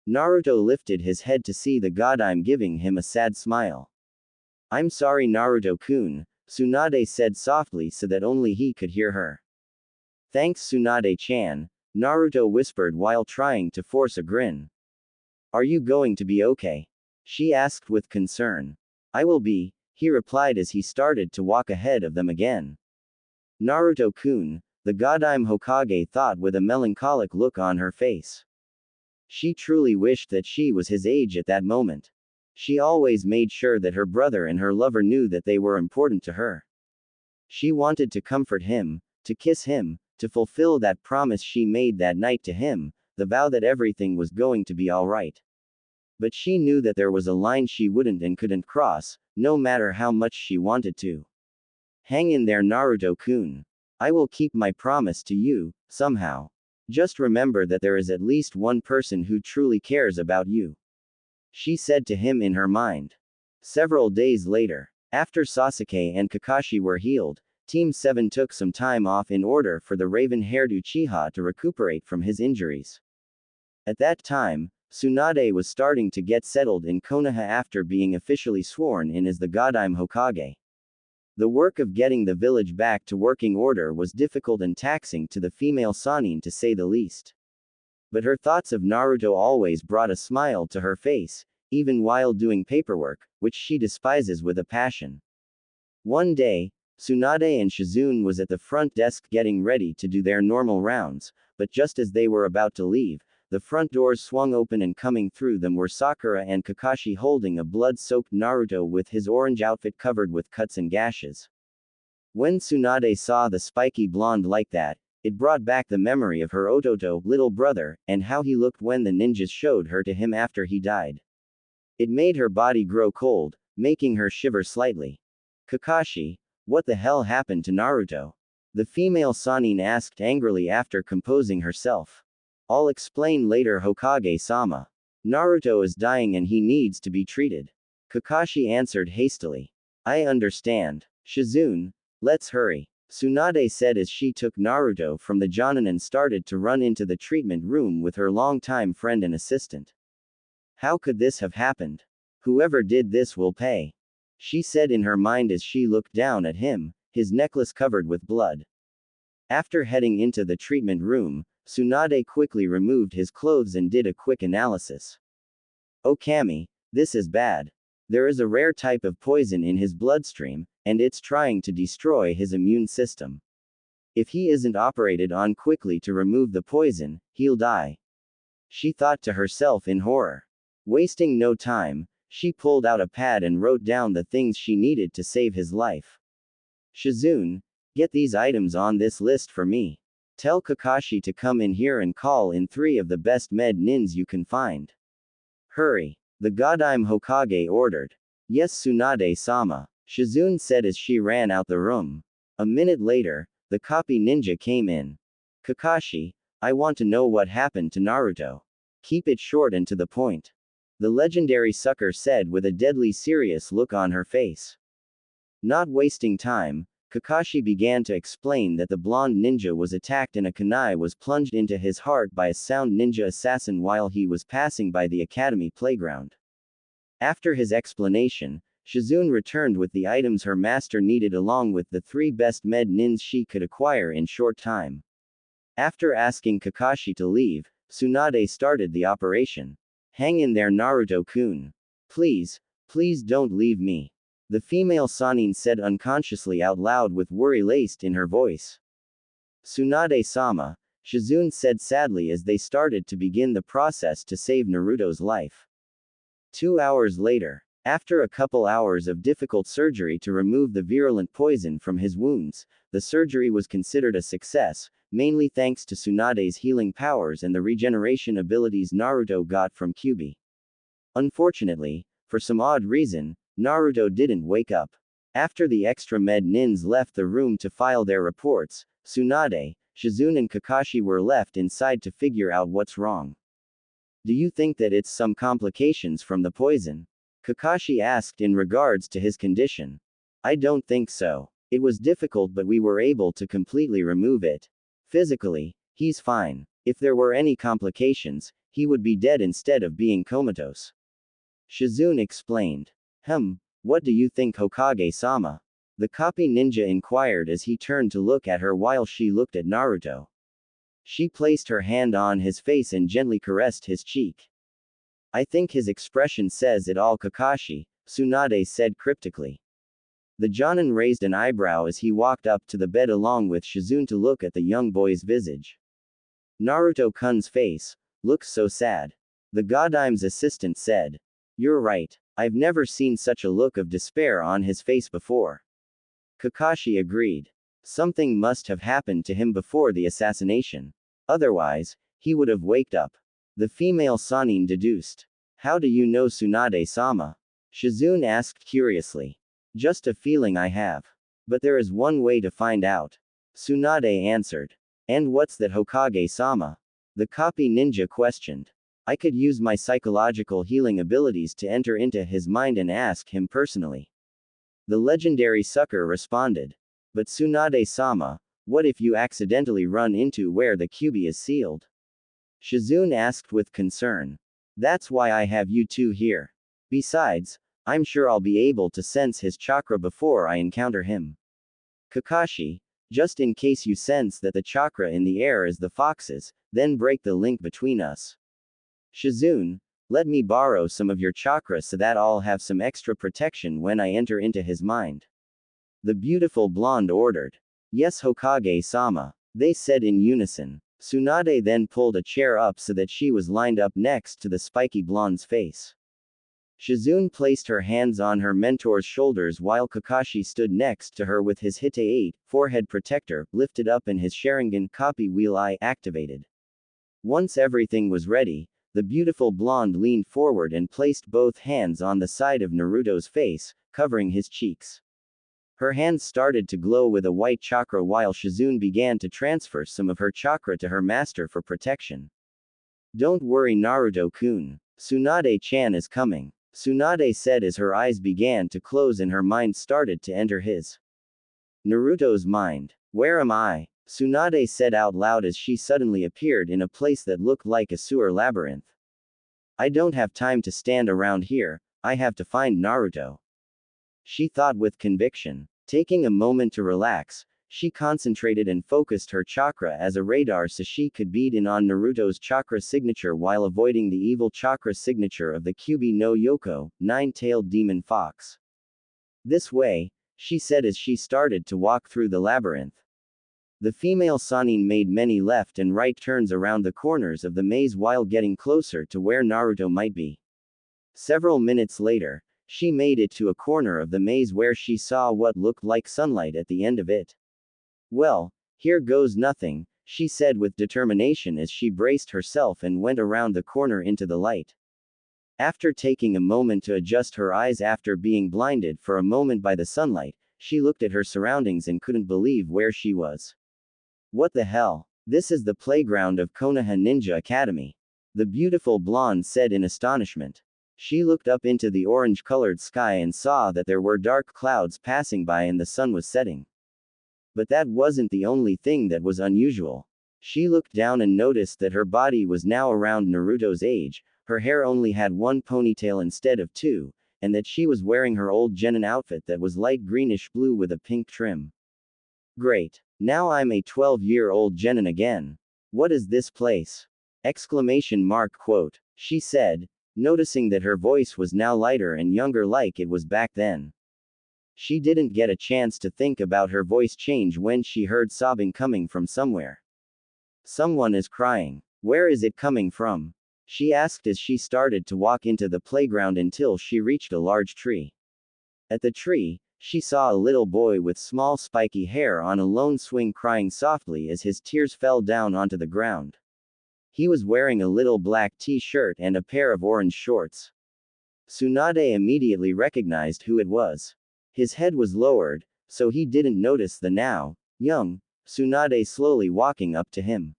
Naruto lifted his head to see the godime giving him a sad smile. I'm sorry Naruto-kun, Tsunade said softly so that only he could hear her. Thanks Tsunade-chan, Naruto whispered while trying to force a grin. Are you going to be okay? She asked with concern. I will be, he replied as he started to walk ahead of them again. Naruto-kun, the godime Hokage thought with a melancholic look on her face. She truly wished that she was his age at that moment. She always made sure that her brother and her lover knew that they were important to her. She wanted to comfort him, to kiss him, to fulfill that promise she made that night to him, the vow that everything was going to be alright. But she knew that there was a line she wouldn't and couldn't cross, no matter how much she wanted to. Hang in there Naruto-kun. I will keep my promise to you, somehow. Just remember that there is at least one person who truly cares about you. She said to him in her mind. Several days later, after Sasuke and Kakashi were healed, Team 7 took some time off in order for the raven-haired Uchiha to recuperate from his injuries. At that time, Tsunade was starting to get settled in Konoha after being officially sworn in as the godime Hokage. The work of getting the village back to working order was difficult and taxing to the female Sanin to say the least. But her thoughts of Naruto always brought a smile to her face, even while doing paperwork, which she despises with a passion. One day, Tsunade and Shizune was at the front desk getting ready to do their normal rounds, but just as they were about to leave, the front doors swung open and coming through them were Sakura and Kakashi holding a blood-soaked Naruto with his orange outfit covered with cuts and gashes. When Tsunade saw the spiky blonde like that, it brought back the memory of her Ototo, little brother, and how he looked when the ninjas showed her to him after he died. It made her body grow cold, making her shiver slightly. Kakashi, what the hell happened to Naruto? The female Sanin asked angrily after composing herself. I'll explain later Hokage-sama. Naruto is dying and he needs to be treated. Kakashi answered hastily. I understand. Shizune, let's hurry. Tsunade said as she took Naruto from the Jonin and started to run into the treatment room with her longtime friend and assistant. How could this have happened? Whoever did this will pay. She said in her mind as she looked down at him, his necklace covered with blood. After heading into the treatment room, Tsunade quickly removed his clothes and did a quick analysis. Oh Kami, this is bad. There is a rare type of poison in his bloodstream, and it's trying to destroy his immune system. If he isn't operated on quickly to remove the poison, he'll die. She thought to herself in horror. Wasting no time, she pulled out a pad and wrote down the things she needed to save his life. Shizune, get these items on this list for me. Tell Kakashi to come in here and call in 3 of the best med nins you can find. Hurry. The godime Hokage ordered. Yes Tsunade-sama, Shizune said as she ran out the room. A minute later, the copy ninja came in. Kakashi, I want to know what happened to Naruto. Keep it short and to the point. The legendary sucker said with a deadly serious look on her face. Not wasting time, Kakashi began to explain that the blonde ninja was attacked and a kunai was plunged into his heart by a sound ninja assassin while he was passing by the academy playground. After his explanation, Shizune returned with the items her master needed along with the 3 best med nins she could acquire in short time. After asking Kakashi to leave, Tsunade started the operation. Hang in there Naruto-kun. Please, please don't leave me. The female Sanin said unconsciously out loud with worry laced in her voice. Tsunade-sama, Shizune said sadly as they started to begin the process to save Naruto's life. 2 hours later, after a couple hours of difficult surgery to remove the virulent poison from his wounds, the surgery was considered a success, mainly thanks to Tsunade's healing powers and the regeneration abilities Naruto got from Kyuubi. Unfortunately, for some odd reason, Naruto didn't wake up. After the extra med nins left the room to file their reports, Tsunade, Shizune and Kakashi were left inside to figure out what's wrong. Do you think that it's some complications from the poison? Kakashi asked in regards to his condition. I don't think so. It was difficult, but we were able to completely remove it. Physically, he's fine. If there were any complications, he would be dead instead of being comatose. Shizune explained. What do you think, Hokage-sama? The copy ninja inquired as he turned to look at her while she looked at Naruto. She placed her hand on his face and gently caressed his cheek. I think his expression says it all, Kakashi, Tsunade said cryptically. The Jonin raised an eyebrow as he walked up to the bed along with Shizune to look at the young boy's visage. Naruto-kun's face looks so sad. The Godime's assistant said. You're right. I've never seen such a look of despair on his face before. Kakashi agreed. Something must have happened to him before the assassination. Otherwise, he would have waked up. The female Sanin deduced. How do you know, Tsunade-sama? Shizune asked curiously. Just a feeling I have. But there is one way to find out. Tsunade answered. And what's that, Hokage-sama? The copy ninja questioned. I could use my psychological healing abilities to enter into his mind and ask him personally. The legendary sucker responded. But Tsunade-sama, what if you accidentally run into where the Kyuubi is sealed? Shizune asked with concern. That's why I have you two here. Besides, I'm sure I'll be able to sense his chakra before I encounter him. Kakashi, just in case you sense that the chakra in the air is the fox's, then break the link between us. Shizune, let me borrow some of your chakra so that I'll have some extra protection when I enter into his mind. The beautiful blonde ordered. Yes, Hokage-sama, they said in unison. Tsunade then pulled a chair up so that she was lined up next to the spiky blonde's face. Shizune placed her hands on her mentor's shoulders while Kakashi stood next to her with his Hite 8 forehead protector lifted up and his Sharingan copy wheel eye activated. Once everything was ready, the beautiful blonde leaned forward and placed both hands on the side of Naruto's face, covering his cheeks. Her hands started to glow with a white chakra while Shizune began to transfer some of her chakra to her master for protection. Don't worry, Naruto-kun. Tsunade-chan is coming. Tsunade said as her eyes began to close and her mind started to enter his. Naruto's mind. Where am I? Tsunade said out loud as she suddenly appeared in a place that looked like a sewer labyrinth. I don't have time to stand around here, I have to find Naruto. She thought with conviction. Taking a moment to relax, she concentrated and focused her chakra as a radar so she could bead in on Naruto's chakra signature while avoiding the evil chakra signature of the Kyuubi no Yoko, nine-tailed demon fox. This way, she said as she started to walk through the labyrinth. The female Sanin made many left and right turns around the corners of the maze while getting closer to where Naruto might be. Several minutes later, she made it to a corner of the maze where she saw what looked like sunlight at the end of it. Well, here goes nothing, she said with determination as she braced herself and went around the corner into the light. After taking a moment to adjust her eyes after being blinded for a moment by the sunlight, she looked at her surroundings and couldn't believe where she was. What the hell? This is the playground of Konoha Ninja Academy. The beautiful blonde said in astonishment. She looked up into the orange-colored sky and saw that there were dark clouds passing by and the sun was setting. But that wasn't the only thing that was unusual. She looked down and noticed that her body was now around Naruto's age, her hair only had one ponytail instead of two, and that she was wearing her old genin outfit that was light greenish blue with a pink trim. Great. Now I'm a 12-year-old genin again. What is this place? Exclamation mark quote. She said, noticing that her voice was now lighter and younger like it was back then. She didn't get a chance to think about her voice change when she heard sobbing coming from somewhere. Someone is crying. Where is it coming from? She asked as she started to walk into the playground until she reached a large tree. At the tree, she saw a little boy with small spiky hair on a lone swing crying softly as his tears fell down onto the ground. He was wearing a little black t-shirt and a pair of orange shorts. Tsunade immediately recognized who it was. His head was lowered, so he didn't notice the now young Tsunade slowly walking up to him.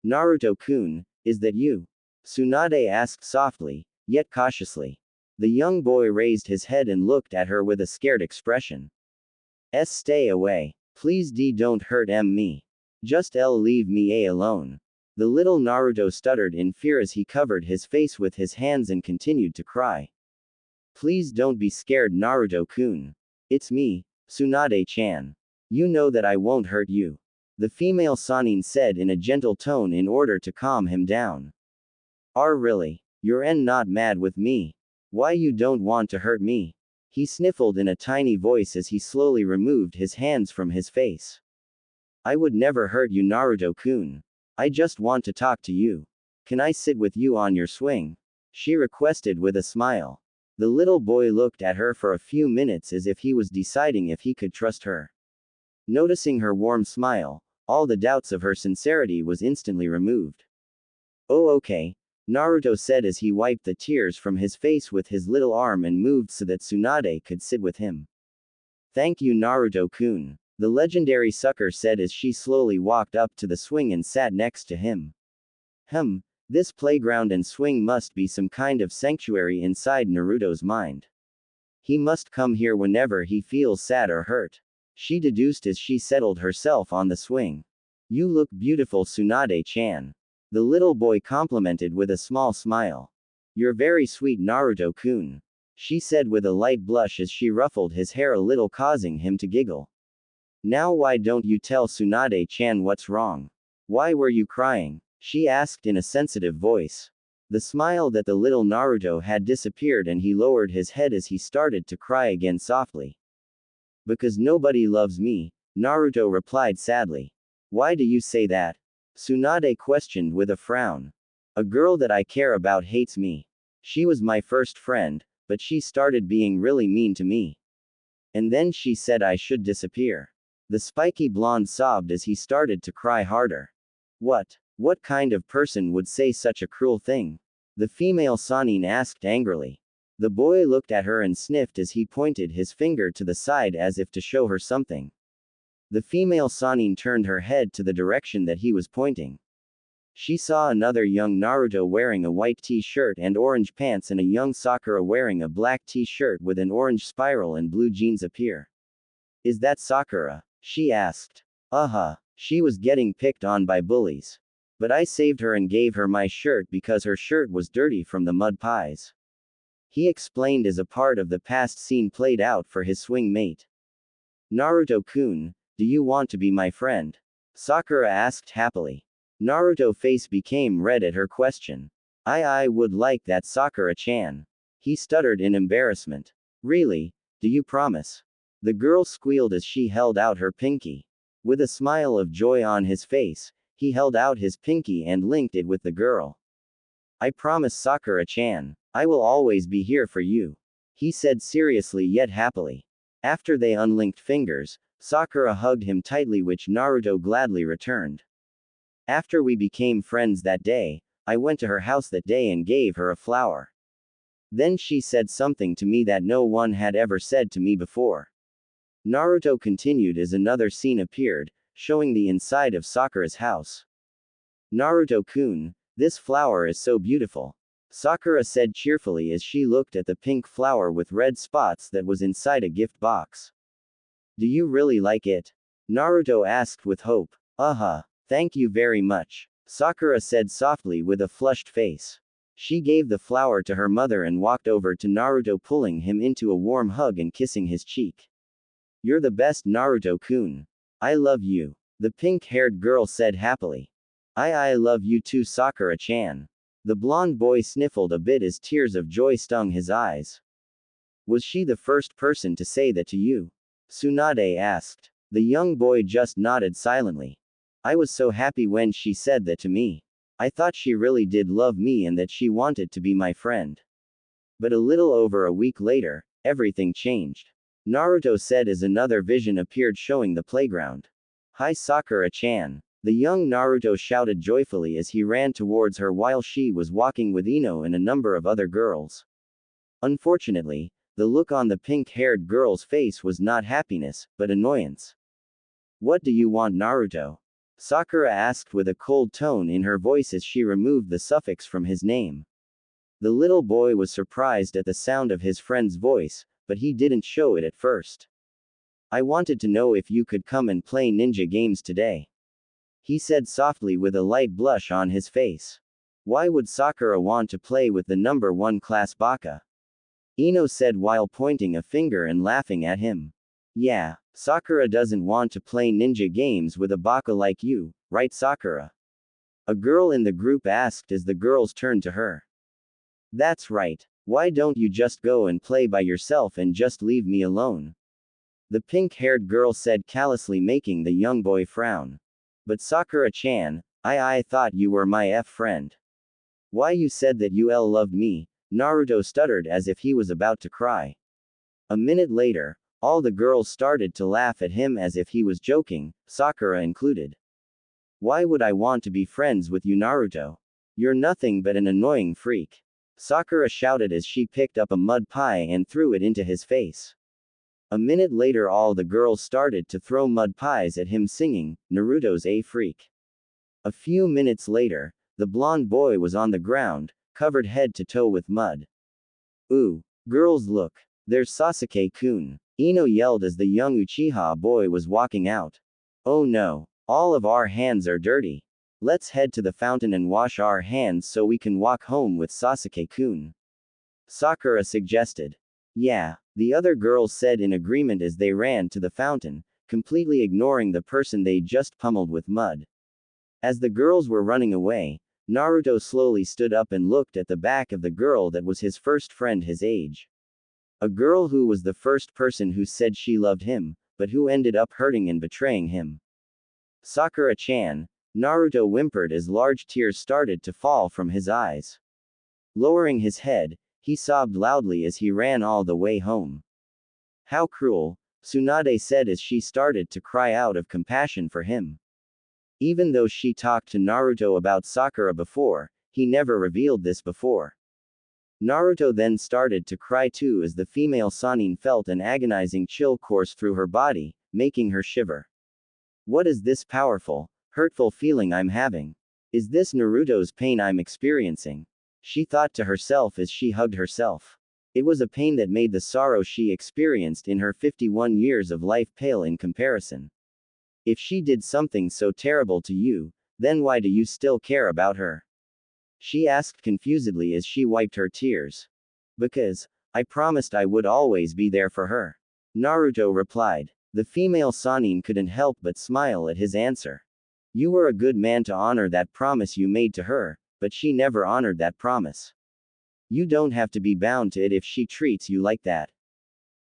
Naruto-kun, is that you? Tsunade asked softly, yet cautiously. The young boy raised his head and looked at her with a scared expression. Stay away. Please don't hurt me. Just leave me alone. The little Naruto stuttered in fear as he covered his face with his hands and continued to cry. Please don't be scared, Naruto-kun. It's me, Tsunade-chan. You know that I won't hurt you. The female Sannin said in a gentle tone in order to calm him down. Really? You're not mad with me? Why you don't want to hurt me? He sniffled in a tiny voice as he slowly removed his hands from his face. I would never hurt you, Naruto-kun. I just want to talk to you. Can I sit with you on your swing? She requested with a smile. The little boy looked at her for a few minutes as if he was deciding if he could trust her. Noticing her warm smile, all the doubts of her sincerity was instantly removed. Oh, okay, Naruto said as he wiped the tears from his face with his little arm and moved so that Tsunade could sit with him. Thank you, Naruto-kun, the legendary sucker said as she slowly walked up to the swing and sat next to him. This playground and swing must be some kind of sanctuary inside Naruto's mind. He must come here whenever he feels sad or hurt. She deduced as she settled herself on the swing. You look beautiful, Tsunade-chan. The little boy complimented with a small smile. You're very sweet, Naruto-kun, she said with a light blush as she ruffled his hair a little, causing him to giggle. Now why don't you tell Tsunade-chan what's wrong? Why were you crying? She asked in a sensitive voice. The smile that the little Naruto had disappeared and he lowered his head as he started to cry again softly. Because nobody loves me, Naruto replied sadly. Why do you say that? Tsunade questioned with a frown. A girl that I care about hates me. She was my first friend, but she started being really mean to me. And then she said I should disappear. The spiky blonde sobbed as he started to cry harder. What kind of person would say such a cruel thing? The female Sannin asked angrily. The boy looked at her and sniffed as he pointed his finger to the side as if to show her something. The female Sannin turned her head to the direction that he was pointing. She saw another young Naruto wearing a white t-shirt and orange pants and a young Sakura wearing a black t-shirt with an orange spiral and blue jeans appear. Is that Sakura? She asked. She was getting picked on by bullies. But I saved her and gave her my shirt because her shirt was dirty from the mud pies. He explained as a part of the past scene played out for his swing mate. Naruto-kun, do you want to be my friend? Sakura asked happily. Naruto's face became red at her question. I would like that, Sakura-chan. He stuttered in embarrassment. Really? Do you promise? The girl squealed as she held out her pinky. With a smile of joy on his face, he held out his pinky and linked it with the girl. I promise, Sakura-chan. I will always be here for you, he said seriously yet happily. After they unlinked fingers, Sakura hugged him tightly, which Naruto gladly returned. After we became friends that day, I went to her house that day and gave her a flower. Then she said something to me that no one had ever said to me before. Naruto continued as another scene appeared, showing the inside of Sakura's house. Naruto-kun, this flower is so beautiful, Sakura said cheerfully as she looked at the pink flower with red spots that was inside a gift box. Do you really like it? Naruto asked with hope. Thank you very much, Sakura said softly with a flushed face. She gave the flower to her mother and walked over to Naruto, pulling him into a warm hug and kissing his cheek. You're the best, Naruto-kun. I love you, the pink-haired girl said happily. I love you too, Sakura-chan. The blonde boy sniffled a bit as tears of joy stung his eyes. Was she the first person to say that to you? Tsunade asked. The young boy just nodded silently. I was so happy when she said that to me. I thought she really did love me and that she wanted to be my friend. But a little over a week later, everything changed. Naruto said as another vision appeared showing the playground. Hi Sakura-chan. The young Naruto shouted joyfully as he ran towards her while she was walking with Ino and a number of other girls. Unfortunately, the look on the pink-haired girl's face was not happiness, but annoyance. What do you want, Naruto? Sakura asked with a cold tone in her voice as she removed the suffix from his name. The little boy was surprised at the sound of his friend's voice, but he didn't show it at first. I wanted to know if you could come and play ninja games today, he said softly with a light blush on his face. Why would Sakura want to play with the number 1 class baka? Ino said while pointing a finger and laughing at him. Yeah, Sakura doesn't want to play ninja games with a baka like you, right Sakura? A girl in the group asked as the girls turned to her. That's right. Why don't you just go and play by yourself and just leave me alone? The pink-haired girl said callously, making the young boy frown. But Sakura-chan, I thought you were my friend. Why you said that you loved me? Naruto stuttered as if he was about to cry. A minute later, all the girls started to laugh at him as if he was joking, Sakura included. Why would I want to be friends with you, Naruto? You're nothing but an annoying freak. Sakura shouted as she picked up a mud pie and threw it into his face. A minute later all the girls started to throw mud pies at him singing, Naruto's a freak. A few minutes later, the blonde boy was on the ground, covered head to toe with mud. Ooh. Girls look. There's Sasuke-kun. Ino yelled as the young Uchiha boy was walking out. Oh no. All of our hands are dirty. Let's head to the fountain and wash our hands so we can walk home with Sasuke-kun. Sakura suggested. Yeah, the other girls said in agreement as they ran to the fountain, completely ignoring the person they just pummeled with mud. As the girls were running away, Naruto slowly stood up and looked at the back of the girl that was his first friend his age. A girl who was the first person who said she loved him, but who ended up hurting and betraying him. Sakura-chan, Naruto whimpered as large tears started to fall from his eyes. Lowering his head, he sobbed loudly as he ran all the way home. How cruel, Tsunade said as she started to cry out of compassion for him. Even though she talked to Naruto about Sakura before, he never revealed this before. Naruto then started to cry too as the female Sannin felt an agonizing chill course through her body, making her shiver. What is this powerful, hurtful feeling I'm having? Is this Naruto's pain I'm experiencing? She thought to herself as she hugged herself. It was a pain that made the sorrow she experienced in her 51 years of life pale in comparison. If she did something so terrible to you, then why do you still care about her? She asked confusedly as she wiped her tears. Because I promised I would always be there for her, Naruto replied. The female Sannin couldn't help but smile at his answer. You were a good man to honor that promise you made to her, but she never honored that promise. You don't have to be bound to it if she treats you like that,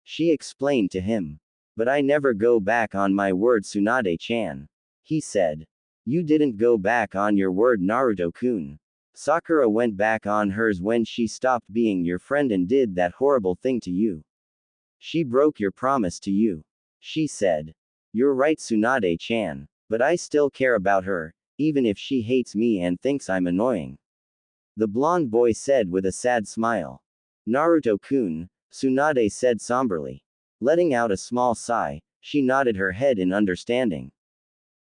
she explained to him. But I never go back on my word, Tsunade-chan, he said. You didn't go back on your word, Naruto-kun. Sakura went back on hers when she stopped being your friend and did that horrible thing to you. She broke your promise to you, she said. You're right, Tsunade-chan, but I still care about her, even if she hates me and thinks I'm annoying, the blonde boy said with a sad smile. Naruto-kun, Tsunade said somberly. Letting out a small sigh, she nodded her head in understanding.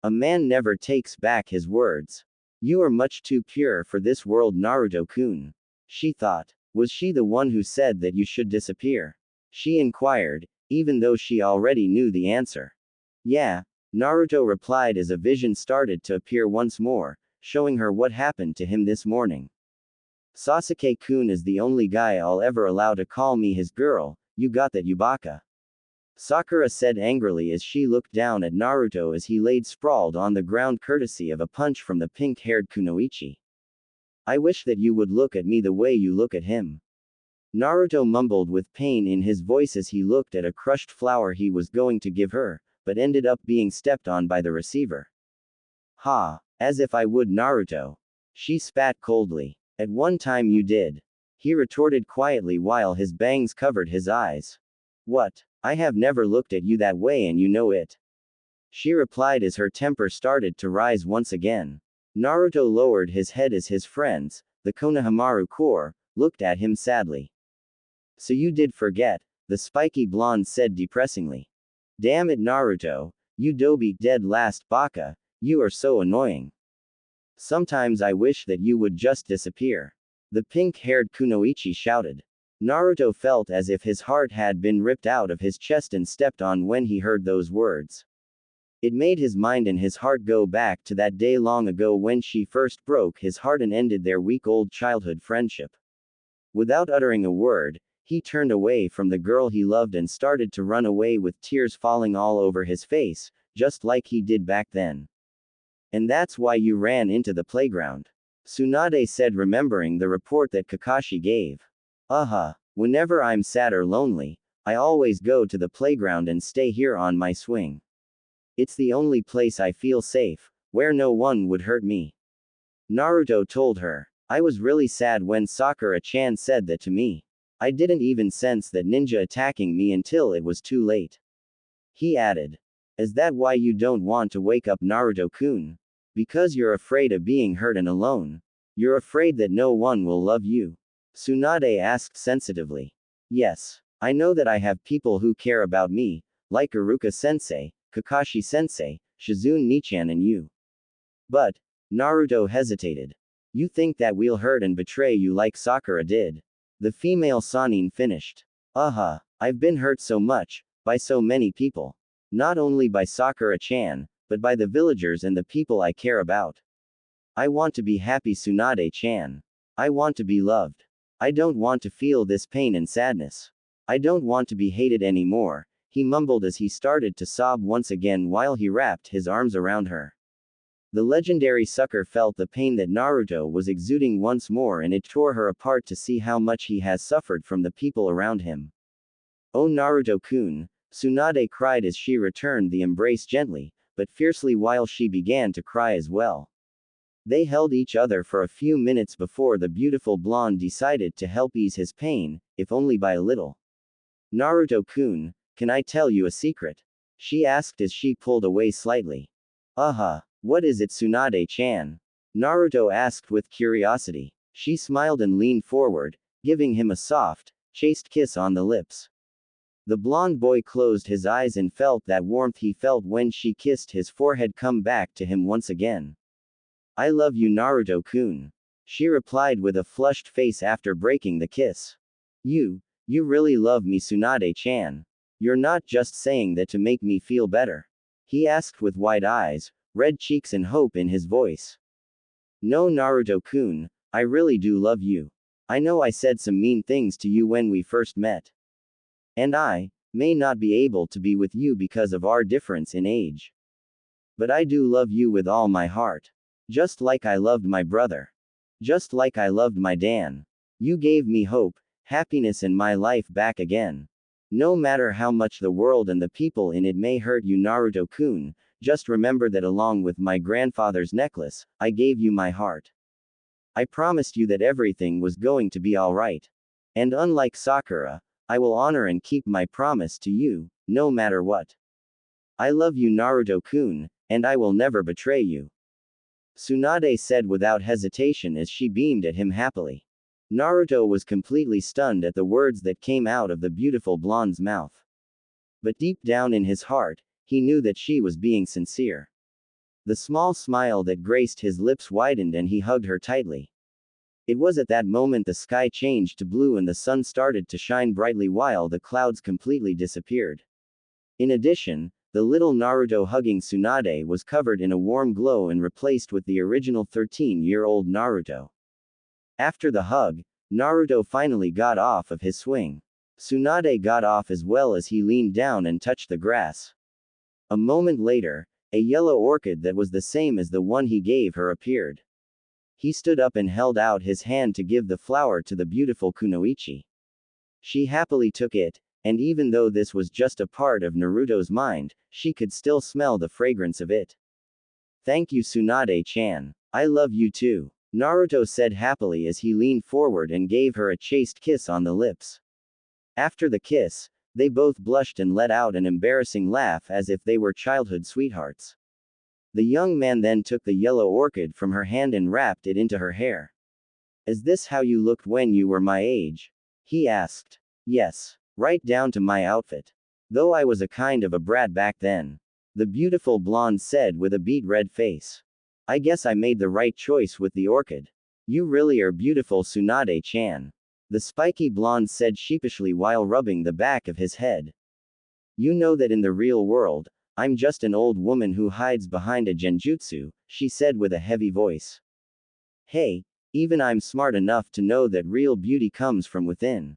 A man never takes back his words. You are much too pure for this world, Naruto-kun, she thought. Was she the one who said that you should disappear? She inquired, even though she already knew the answer. Yeah, Naruto replied as a vision started to appear once more, showing her what happened to him this morning. Sasuke-kun is the only guy I'll ever allow to call me his girl, you got that, Yubaka? Sakura said angrily as she looked down at Naruto as he laid sprawled on the ground courtesy of a punch from the pink-haired kunoichi. I wish that you would look at me the way you look at him. Naruto mumbled with pain in his voice as he looked at a crushed flower he was going to give her, but ended up being stepped on by the receiver. Ha! As if I would, Naruto. She spat coldly. At one time you did. He retorted quietly while his bangs covered his eyes. What? I have never looked at you that way and you know it. She replied as her temper started to rise once again. Naruto lowered his head as his friends, the Konohamaru Corps, looked at him sadly. So you did forget, the spiky blonde said depressingly. Damn it, Naruto, you doby dead last baka, you are so annoying. Sometimes I wish that you would just disappear. The pink-haired Kunoichi shouted. Naruto felt as if his heart had been ripped out of his chest and stepped on when he heard those words. It made his mind and his heart go back to that day long ago when she first broke his heart and ended their week-old childhood friendship. Without uttering a word, he turned away from the girl he loved and started to run away with tears falling all over his face, just like he did back then. And that's why you ran into the playground. Tsunade said, remembering the report that Kakashi gave. Whenever I'm sad or lonely, I always go to the playground and stay here on my swing. It's the only place I feel safe, where no one would hurt me. Naruto told her. I was really sad when Sakura-chan said that to me. I didn't even sense that ninja attacking me until it was too late. He added. Is that why you don't want to wake up, Naruto-kun? Because you're afraid of being hurt and alone. You're afraid that no one will love you. Tsunade asked sensitively. Yes. I know that I have people who care about me, like Iruka-sensei, Kakashi-sensei, Shizune-nichan and you. But, Naruto hesitated. You think that we'll hurt and betray you like Sakura did. The female Sannin finished. I've been hurt so much, by so many people. Not only by Sakura-chan, but by the villagers and the people I care about. I want to be happy, Tsunade-chan. I want to be loved. I don't want to feel this pain and sadness. I don't want to be hated anymore, he mumbled as he started to sob once again while he wrapped his arms around her. The legendary sucker felt the pain that Naruto was exuding once more, and it tore her apart to see how much he has suffered from the people around him. Oh Naruto-kun, Tsunade cried as she returned the embrace gently, but fiercely while she began to cry as well. They held each other for a few minutes before the beautiful blonde decided to help ease his pain, if only by a little. Naruto-kun, can I tell you a secret? She asked as she pulled away slightly. What is it, Tsunade-chan? Naruto asked with curiosity. She smiled and leaned forward, giving him a soft, chaste kiss on the lips. The blonde boy closed his eyes and felt that warmth he felt when she kissed his forehead come back to him once again. I love you, Naruto-kun. She replied with a flushed face after breaking the kiss. You really love me, Tsunade-chan. You're not just saying that to make me feel better. He asked with wide eyes, red cheeks and hope in his voice. No, Naruto-kun, I really do love you. I know I said some mean things to you when we first met. And I may not be able to be with you because of our difference in age. But I do love you with all my heart. Just like I loved my brother. Just like I loved my Dan. You gave me hope, happiness and my life back again. No matter how much the world and the people in it may hurt you, Naruto-kun, just remember that along with my grandfather's necklace, I gave you my heart. I promised you that everything was going to be alright. And unlike Sakura, I will honor and keep my promise to you, no matter what. I love you, Naruto-kun, and I will never betray you. Tsunade said without hesitation as she beamed at him happily. Naruto was completely stunned at the words that came out of the beautiful blonde's mouth. But deep down in his heart, he knew that she was being sincere. The small smile that graced his lips widened and he hugged her tightly. It was at that moment the sky changed to blue and the sun started to shine brightly while the clouds completely disappeared. In addition, the little Naruto hugging Tsunade was covered in a warm glow and replaced with the original 13-year-old Naruto. After the hug, Naruto finally got off of his swing. Tsunade got off as well as he leaned down and touched the grass. A moment later, a yellow orchid that was the same as the one he gave her appeared. He stood up and held out his hand to give the flower to the beautiful Kunoichi. She happily took it, and even though this was just a part of Naruto's mind, she could still smell the fragrance of it. Thank you, Tsunade-chan. I love you too, Naruto said happily as he leaned forward and gave her a chaste kiss on the lips. After the kiss, they both blushed and let out an embarrassing laugh as if they were childhood sweethearts. The young man then took the yellow orchid from her hand and wrapped it into her hair. Is this how you looked when you were my age? He asked. Yes, right down to my outfit. Though I was a kind of a brat back then, the beautiful blonde said with a beet red face. I guess I made the right choice with the orchid. You really are beautiful, Tsunade-chan. The spiky blonde said sheepishly while rubbing the back of his head. You know that in the real world, I'm just an old woman who hides behind a genjutsu, she said with a heavy voice. Hey, even I'm smart enough to know that real beauty comes from within.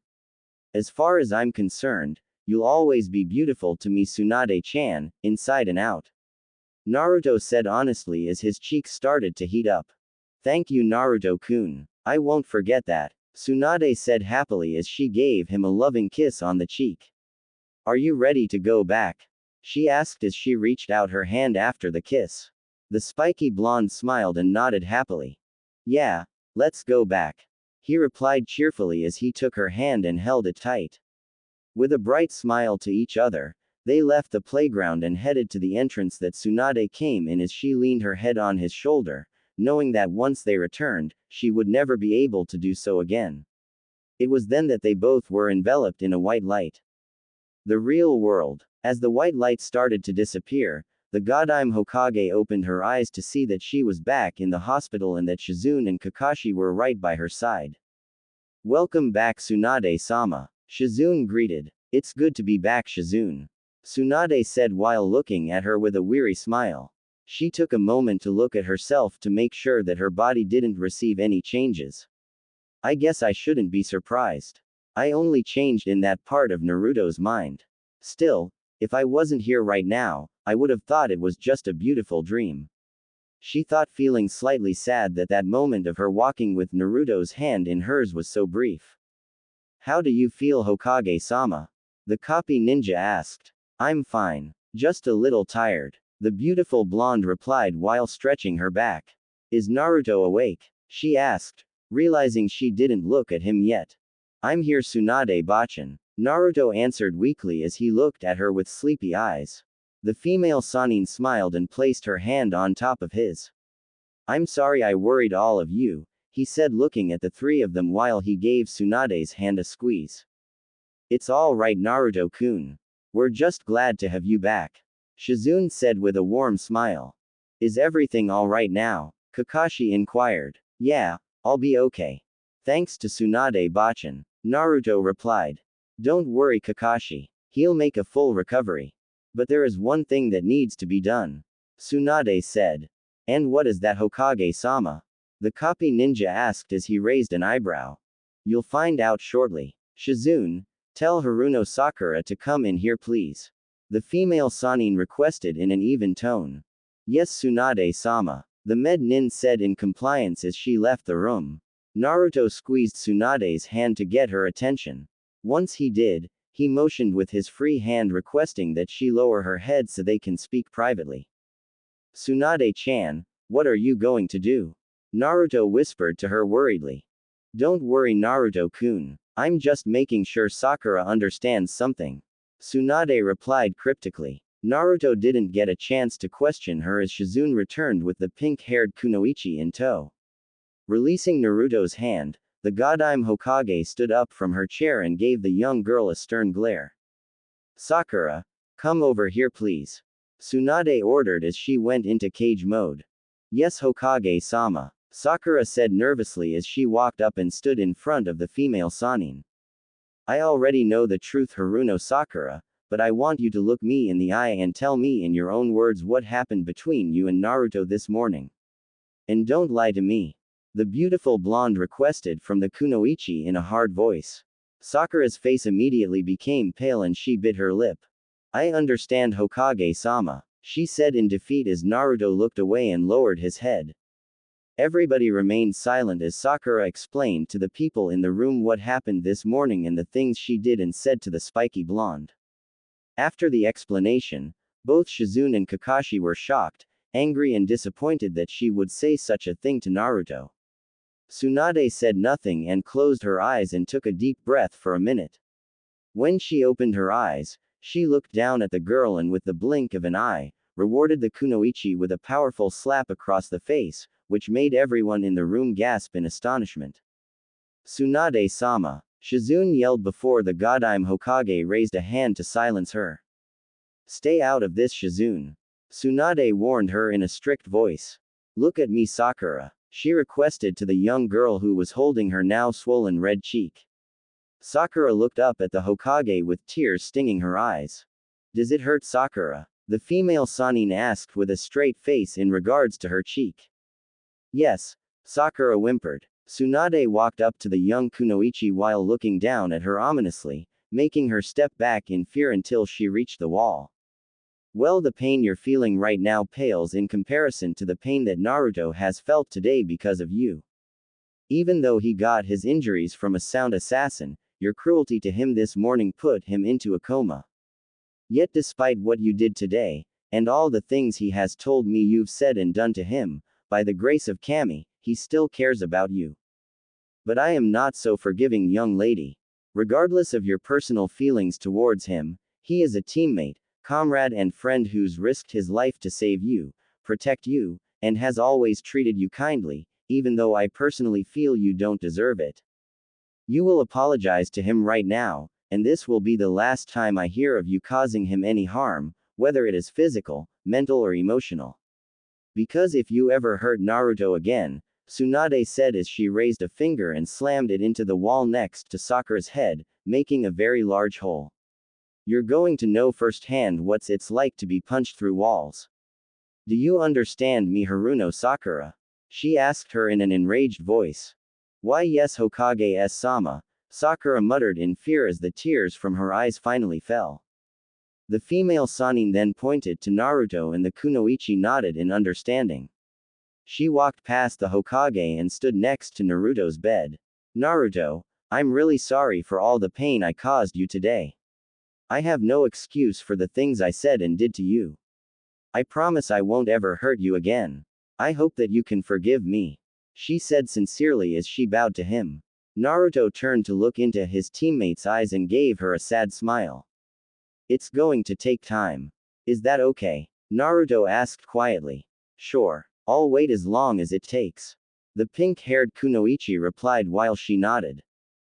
As far as I'm concerned, you'll always be beautiful to me, Tsunade-chan, inside and out. Naruto said honestly as his cheeks started to heat up. Thank you, Naruto-kun. I won't forget that, Tsunade said happily as she gave him a loving kiss on the cheek. Are you ready to go back? She asked as she reached out her hand after the kiss. The spiky blonde smiled and nodded happily. Yeah, let's go back, he replied cheerfully as he took her hand and held it tight. With a bright smile to each other, they left the playground and headed to the entrance that Tsunade came in as she leaned her head on his shoulder, knowing that once they returned, she would never be able to do so again. It was then that they both were enveloped in a white light. The real world. As the white light started to disappear, the Godime Hokage opened her eyes to see that she was back in the hospital and that Shizune and Kakashi were right by her side. Welcome back, Tsunade-sama. Shizune greeted. It's good to be back, Shizune, Tsunade said while looking at her with a weary smile. She took a moment to look at herself to make sure that her body didn't receive any changes. I guess I shouldn't be surprised. I only changed in that part of Naruto's mind. Still, if I wasn't here right now, I would have thought it was just a beautiful dream. She thought, feeling slightly sad that that moment of her walking with Naruto's hand in hers was so brief. How do you feel, Hokage-sama? The copy ninja asked. I'm fine. Just a little tired, the beautiful blonde replied while stretching her back. Is Naruto awake? She asked, realizing she didn't look at him yet. I'm here, Tsunade-bachan, Naruto answered weakly as he looked at her with sleepy eyes. The female Sannin smiled and placed her hand on top of his. I'm sorry I worried all of you, he said looking at the three of them while he gave Tsunade's hand a squeeze. It's all right, Naruto-kun. We're just glad to have you back, Shizune said with a warm smile. Is everything all right now? Kakashi inquired. Yeah, I'll be okay. Thanks to Tsunade-bachan, Naruto replied. Don't worry, Kakashi. He'll make a full recovery. But there is one thing that needs to be done, Tsunade said. And what is that, Hokage-sama? The copy ninja asked as he raised an eyebrow. You'll find out shortly. Shizune, tell Haruno Sakura to come in here, please, the female Sannin requested in an even tone. Yes, Tsunade-sama, the med nin said in compliance as she left the room. Naruto squeezed Tsunade's hand to get her attention. Once he did, he motioned with his free hand requesting that she lower her head so they can speak privately. Tsunade-chan, what are you going to do? Naruto whispered to her worriedly. Don't worry, Naruto-kun. I'm just making sure Sakura understands something, Tsunade replied cryptically. Naruto didn't get a chance to question her as Shizune returned with the pink-haired kunoichi in tow. Releasing Naruto's hand, the Godime Hokage stood up from her chair and gave the young girl a stern glare. Sakura, come over here please, Tsunade ordered as she went into cage mode. Yes, Hokage-sama, Sakura said nervously as she walked up and stood in front of the female Sannin. I already know the truth, Haruno Sakura, but I want you to look me in the eye and tell me in your own words what happened between you and Naruto this morning. And don't lie to me, the beautiful blonde requested from the kunoichi in a hard voice. Sakura's face immediately became pale and she bit her lip. I understand, Hokage-sama, she said in defeat as Naruto looked away and lowered his head. Everybody remained silent as Sakura explained to the people in the room what happened this morning and the things she did and said to the spiky blonde. After the explanation, both Shizune and Kakashi were shocked, angry and disappointed that she would say such a thing to Naruto. Tsunade said nothing and closed her eyes and took a deep breath for a minute. When she opened her eyes, she looked down at the girl and with the blink of an eye, rewarded the kunoichi with a powerful slap across the face, which made everyone in the room gasp in astonishment. Tsunade-sama, Shizune yelled before the Godime Hokage raised a hand to silence her. Stay out of this, Shizune. Tsunade warned her in a strict voice. Look at me, Sakura, she requested to the young girl who was holding her now swollen red cheek. Sakura looked up at the Hokage with tears stinging her eyes. Does it hurt, Sakura? The female Sannin asked with a straight face in regards to her cheek. Yes, Sakura whimpered. Tsunade walked up to the young kunoichi while looking down at her ominously, making her step back in fear until she reached the wall. Well, the pain you're feeling right now pales in comparison to the pain that Naruto has felt today because of you. Even though he got his injuries from a sound assassin, your cruelty to him this morning put him into a coma. Yet despite what you did today, and all the things he has told me you've said and done to him, by the grace of Kami, he still cares about you. But I am not so forgiving, young lady. Regardless of your personal feelings towards him, he is a teammate, comrade and friend who's risked his life to save you, protect you, and has always treated you kindly, even though I personally feel you don't deserve it. You will apologize to him right now, and this will be the last time I hear of you causing him any harm, whether it is physical, mental or emotional. Because if you ever hurt Naruto again, Tsunade said as she raised a finger and slammed it into the wall next to Sakura's head, making a very large hole. You're going to know firsthand what it's like to be punched through walls. Do you understand me, Haruno Sakura? She asked her in an enraged voice. Why yes, Hokage-sama, Sakura muttered in fear as the tears from her eyes finally fell. The female Sannin then pointed to Naruto and the kunoichi nodded in understanding. She walked past the Hokage and stood next to Naruto's bed. Naruto, I'm really sorry for all the pain I caused you today. I have no excuse for the things I said and did to you. I promise I won't ever hurt you again. I hope that you can forgive me, she said sincerely as she bowed to him. Naruto turned to look into his teammate's eyes and gave her a sad smile. It's going to take time. Is that okay? Naruto asked quietly. Sure. I'll wait as long as it takes. The pink-haired kunoichi replied while she nodded.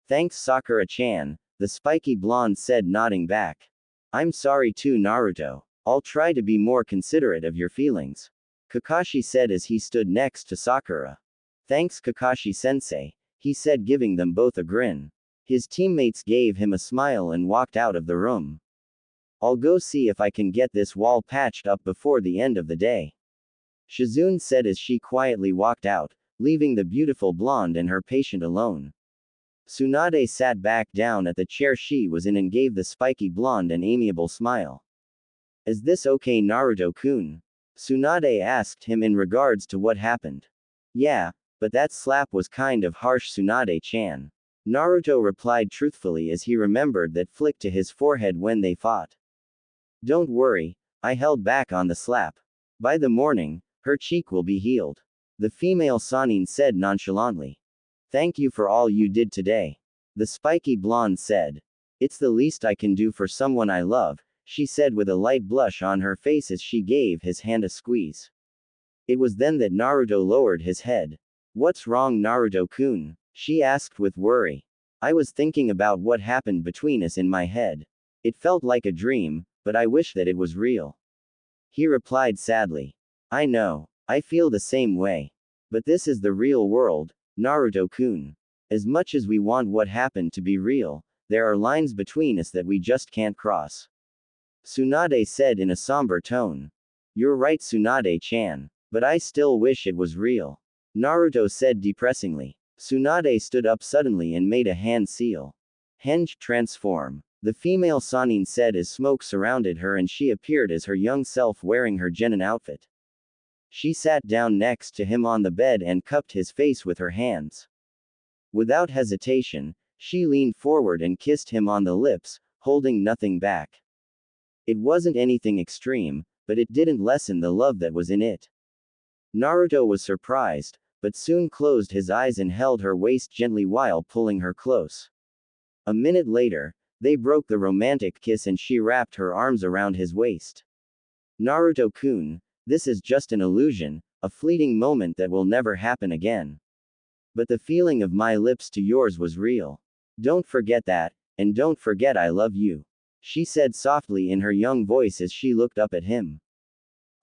Thanks, Sakura-chan, the spiky blonde said, nodding back. I'm sorry too, Naruto. I'll try to be more considerate of your feelings, Kakashi said as he stood next to Sakura. Thanks, Kakashi-sensei, he said, giving them both a grin. His teammates gave him a smile and walked out of the room. I'll go see if I can get this wall patched up before the end of the day, Shizune said as she quietly walked out, leaving the beautiful blonde and her patient alone. Tsunade sat back down at the chair she was in and gave the spiky blonde an amiable smile. Is this okay, Naruto-kun? Tsunade asked him in regards to what happened. Yeah, but that slap was kind of harsh, Tsunade-chan, Naruto replied truthfully as he remembered that flick to his forehead when they fought. Don't worry, I held back on the slap. By the morning, her cheek will be healed, the female Sannin said nonchalantly. Thank you for all you did today, the spiky blonde said. It's the least I can do for someone I love, she said with a light blush on her face as she gave his hand a squeeze. It was then that Naruto lowered his head. What's wrong, Naruto-kun? She asked with worry. I was thinking about what happened between us in my head. It felt like a dream, but I wish that it was real, he replied sadly. I know, I feel the same way. But this is the real world, Naruto-kun. As much as we want what happened to be real, there are lines between us that we just can't cross, Tsunade said in a somber tone. You're right, Tsunade-chan. But I still wish it was real, Naruto said depressingly. Tsunade stood up suddenly and made a hand seal. Henge, transform, the female Sannin said as smoke surrounded her and she appeared as her young self wearing her genin outfit. She sat down next to him on the bed and cupped his face with her hands. Without hesitation, she leaned forward and kissed him on the lips, holding nothing back. It wasn't anything extreme, but it didn't lessen the love that was in it. Naruto was surprised, but soon closed his eyes and held her waist gently while pulling her close. A minute later, they broke the romantic kiss and she wrapped her arms around his waist. Naruto-kun, this is just an illusion, a fleeting moment that will never happen again. But the feeling of my lips to yours was real. Don't forget that, and don't forget I love you, she said softly in her young voice as she looked up at him.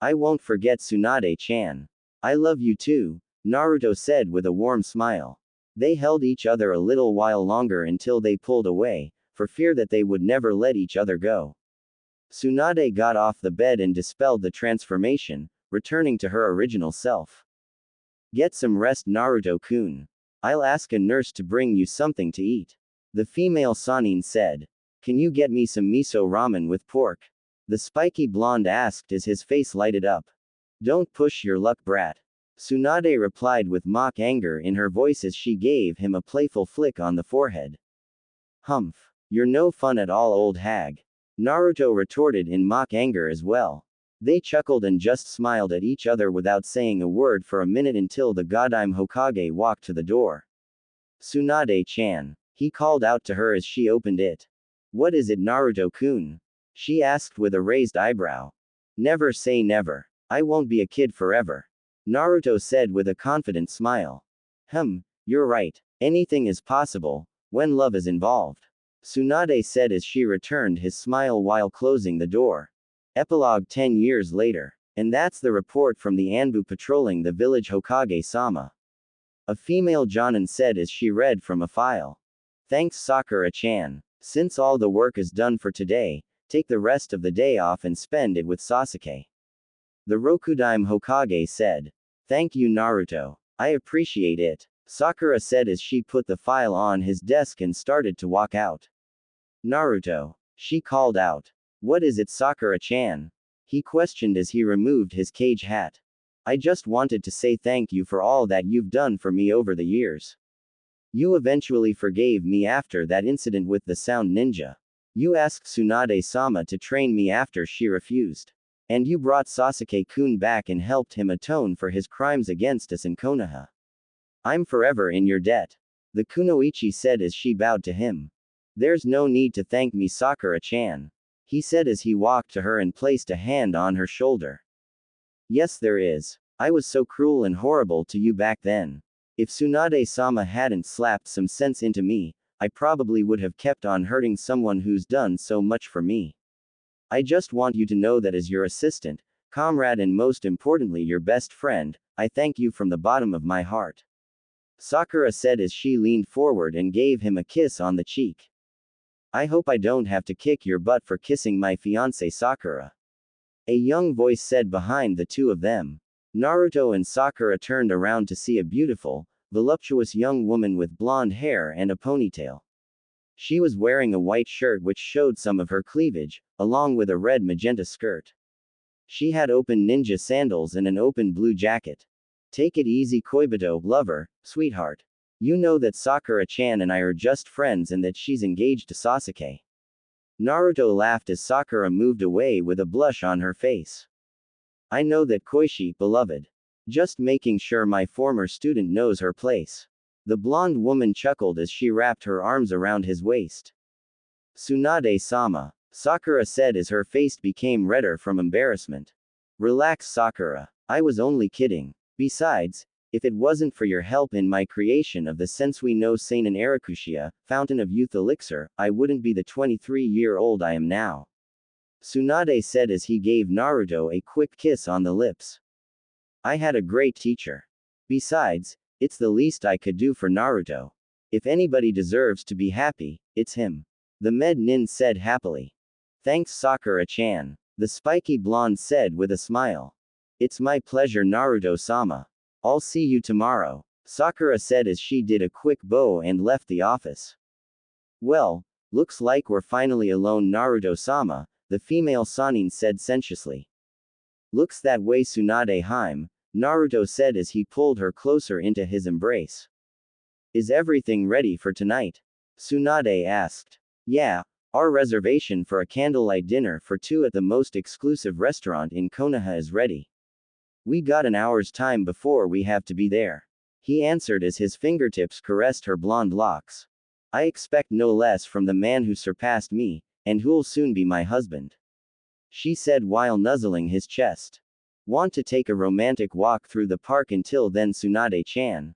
I won't forget Tsunade-chan. I love you too, Naruto said with a warm smile. They held each other a little while longer until they pulled away, for fear that they would never let each other go. Tsunade got off the bed and dispelled the transformation, returning to her original self. Get some rest, Naruto-kun. I'll ask a nurse to bring you something to eat. The female Sannin said. Can you get me some miso ramen with pork? The spiky blonde asked as his face lighted up. Don't push your luck, brat. Tsunade replied with mock anger in her voice as she gave him a playful flick on the forehead. Humph. You're no fun at all, old hag. Naruto retorted in mock anger as well. They chuckled and just smiled at each other without saying a word for a minute until the Godime Hokage walked to the door. Tsunade-chan. He called out to her as she opened it. What is it, Naruto-kun? She asked with a raised eyebrow. Never say never. I won't be a kid forever. Naruto said with a confident smile. You're right. Anything is possible, when love is involved. Tsunade said as she returned his smile while closing the door. Epilogue 10 years later. And that's the report from the Anbu patrolling the village Hokage-sama. A female Jonin said as she read from a file. Thanks, Sakura-chan. Since all the work is done for today, take the rest of the day off and spend it with Sasuke. The Rokudime Hokage said. Thank you, Naruto. I appreciate it, Sakura said as she put the file on his desk and started to walk out. Naruto. She called out. What is it, Sakura-chan? He questioned as he removed his cage hat. I just wanted to say thank you for all that you've done for me over the years. You eventually forgave me after that incident with the sound ninja. You asked Tsunade-sama to train me after she refused. And you brought Sasuke-kun back and helped him atone for his crimes against us in Konoha. I'm forever in your debt. The kunoichi said as she bowed to him. There's no need to thank me, Sakura-chan, he said as he walked to her and placed a hand on her shoulder. Yes, there is. I was so cruel and horrible to you back then. If Tsunade-sama hadn't slapped some sense into me, I probably would have kept on hurting someone who's done so much for me. I just want you to know that as your assistant, comrade and most importantly your best friend, I thank you from the bottom of my heart. Sakura said as she leaned forward and gave him a kiss on the cheek. I hope I don't have to kick your butt for kissing my fiancée Sakura. A young voice said behind the two of them. Naruto and Sakura turned around to see a beautiful, voluptuous young woman with blonde hair and a ponytail. She was wearing a white shirt which showed some of her cleavage, along with a red magenta skirt. She had open ninja sandals and an open blue jacket. Take it easy, Koibito, lover, sweetheart. You know that Sakura-chan and I are just friends and that she's engaged to Sasuke. Naruto laughed as Sakura moved away with a blush on her face. I know that, Koichi, beloved. Just making sure my former student knows her place. The blonde woman chuckled as she wrapped her arms around his waist. Tsunade-sama, Sakura said as her face became redder from embarrassment. Relax, Sakura. I was only kidding. Besides, if it wasn't for your help in my creation of the Sensui no Seinen Arakushia, Fountain of Youth Elixir, I wouldn't be the 23-year-old I am now. Tsunade said as he gave Naruto a quick kiss on the lips. I had a great teacher. Besides, it's the least I could do for Naruto. If anybody deserves to be happy, it's him. The med nin said happily. Thanks, Sakura-chan, the spiky blonde said with a smile. It's my pleasure, Naruto-sama. I'll see you tomorrow, Sakura said as she did a quick bow and left the office. Well, looks like we're finally alone, Naruto-sama, the female Sannin said sensuously. Looks that way, Tsunade-hime. Naruto said as he pulled her closer into his embrace. Is everything ready for tonight? Tsunade asked. Yeah, our reservation for a candlelight dinner for two at the most exclusive restaurant in Konoha is ready. We got an hour's time before we have to be there. He answered as his fingertips caressed her blonde locks. I expect no less from the man who surpassed me, and who'll soon be my husband. She said while nuzzling his chest. Want to take a romantic walk through the park until then, Tsunade-chan?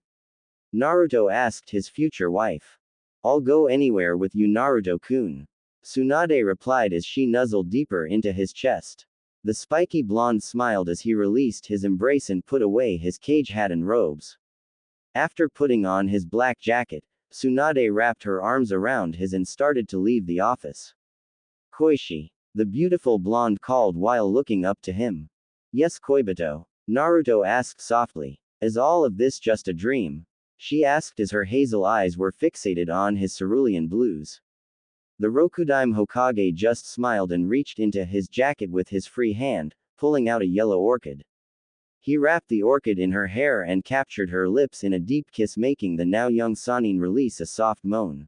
Naruto asked his future wife. I'll go anywhere with you, Naruto-kun. Tsunade replied as she nuzzled deeper into his chest. The spiky blonde smiled as he released his embrace and put away his cage hat and robes. After putting on his black jacket, Tsunade wrapped her arms around his and started to leave the office. Koishi, the beautiful blonde called while looking up to him. Yes, Koibito? Naruto asked softly. Is all of this just a dream? She asked as her hazel eyes were fixated on his cerulean blues. The Rokudaime Hokage just smiled and reached into his jacket with his free hand, pulling out a yellow orchid. He wrapped the orchid in her hair and captured her lips in a deep kiss, making the now young Sannin release a soft moan.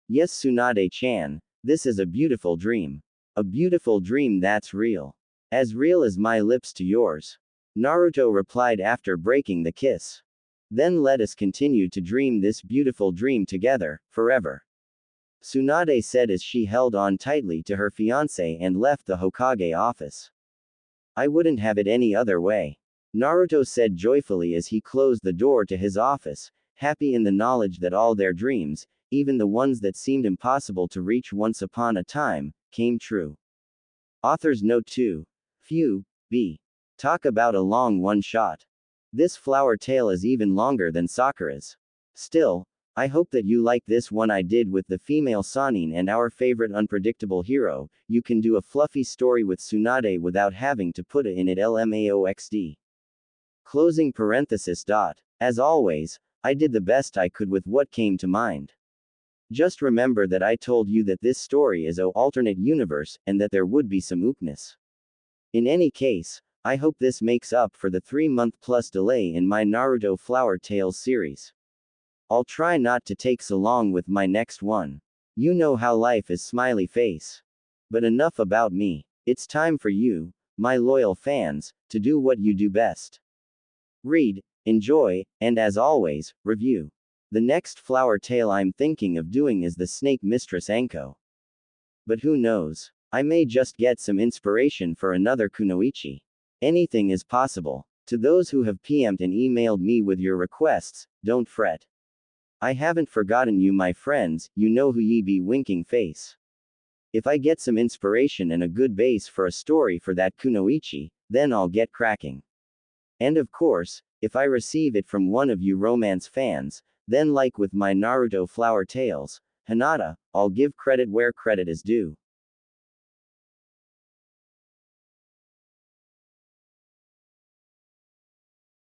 Yes, Tsunade-chan, this is a beautiful dream. A beautiful dream that's real. As real as my lips to yours. Naruto replied after breaking the kiss. Then let us continue to dream this beautiful dream together, forever. Tsunade said as she held on tightly to her fiancé and left the Hokage office. I wouldn't have it any other way. Naruto said joyfully as he closed the door to his office, happy in the knowledge that all their dreams, even the ones that seemed impossible to reach once upon a time, came true. Author's Note 2. Phew, B. Talk about a long one-shot. This flower tale is even longer than Sakura's. Still, I hope that you like this one I did with the female Sannin and our favorite unpredictable hero. You can do a fluffy story with Tsunade without having to put it in it LMAOXD. Closing parenthesis. As always, I did the best I could with what came to mind. Just remember that I told you that this story is an alternate universe, and that there would be some oopness. In any case, I hope this makes up for the 3-month+ delay in my Naruto Flower Tales series. I'll try not to take so long with my next one. You know how life is, smiley face. But enough about me. It's time for you, my loyal fans, to do what you do best. Read, enjoy, and as always, review. The next flower tale I'm thinking of doing is the Snake Mistress Anko. But who knows? I may just get some inspiration for another kunoichi. Anything is possible. To those who have PM'd and emailed me with your requests, don't fret. I haven't forgotten you, my friends, you know who ye be, winking face. If I get some inspiration and a good base for a story for that kunoichi, then I'll get cracking. And of course, if I receive it from one of you romance fans, then like with my Naruto Flower Tales, Hinata, I'll give credit where credit is due.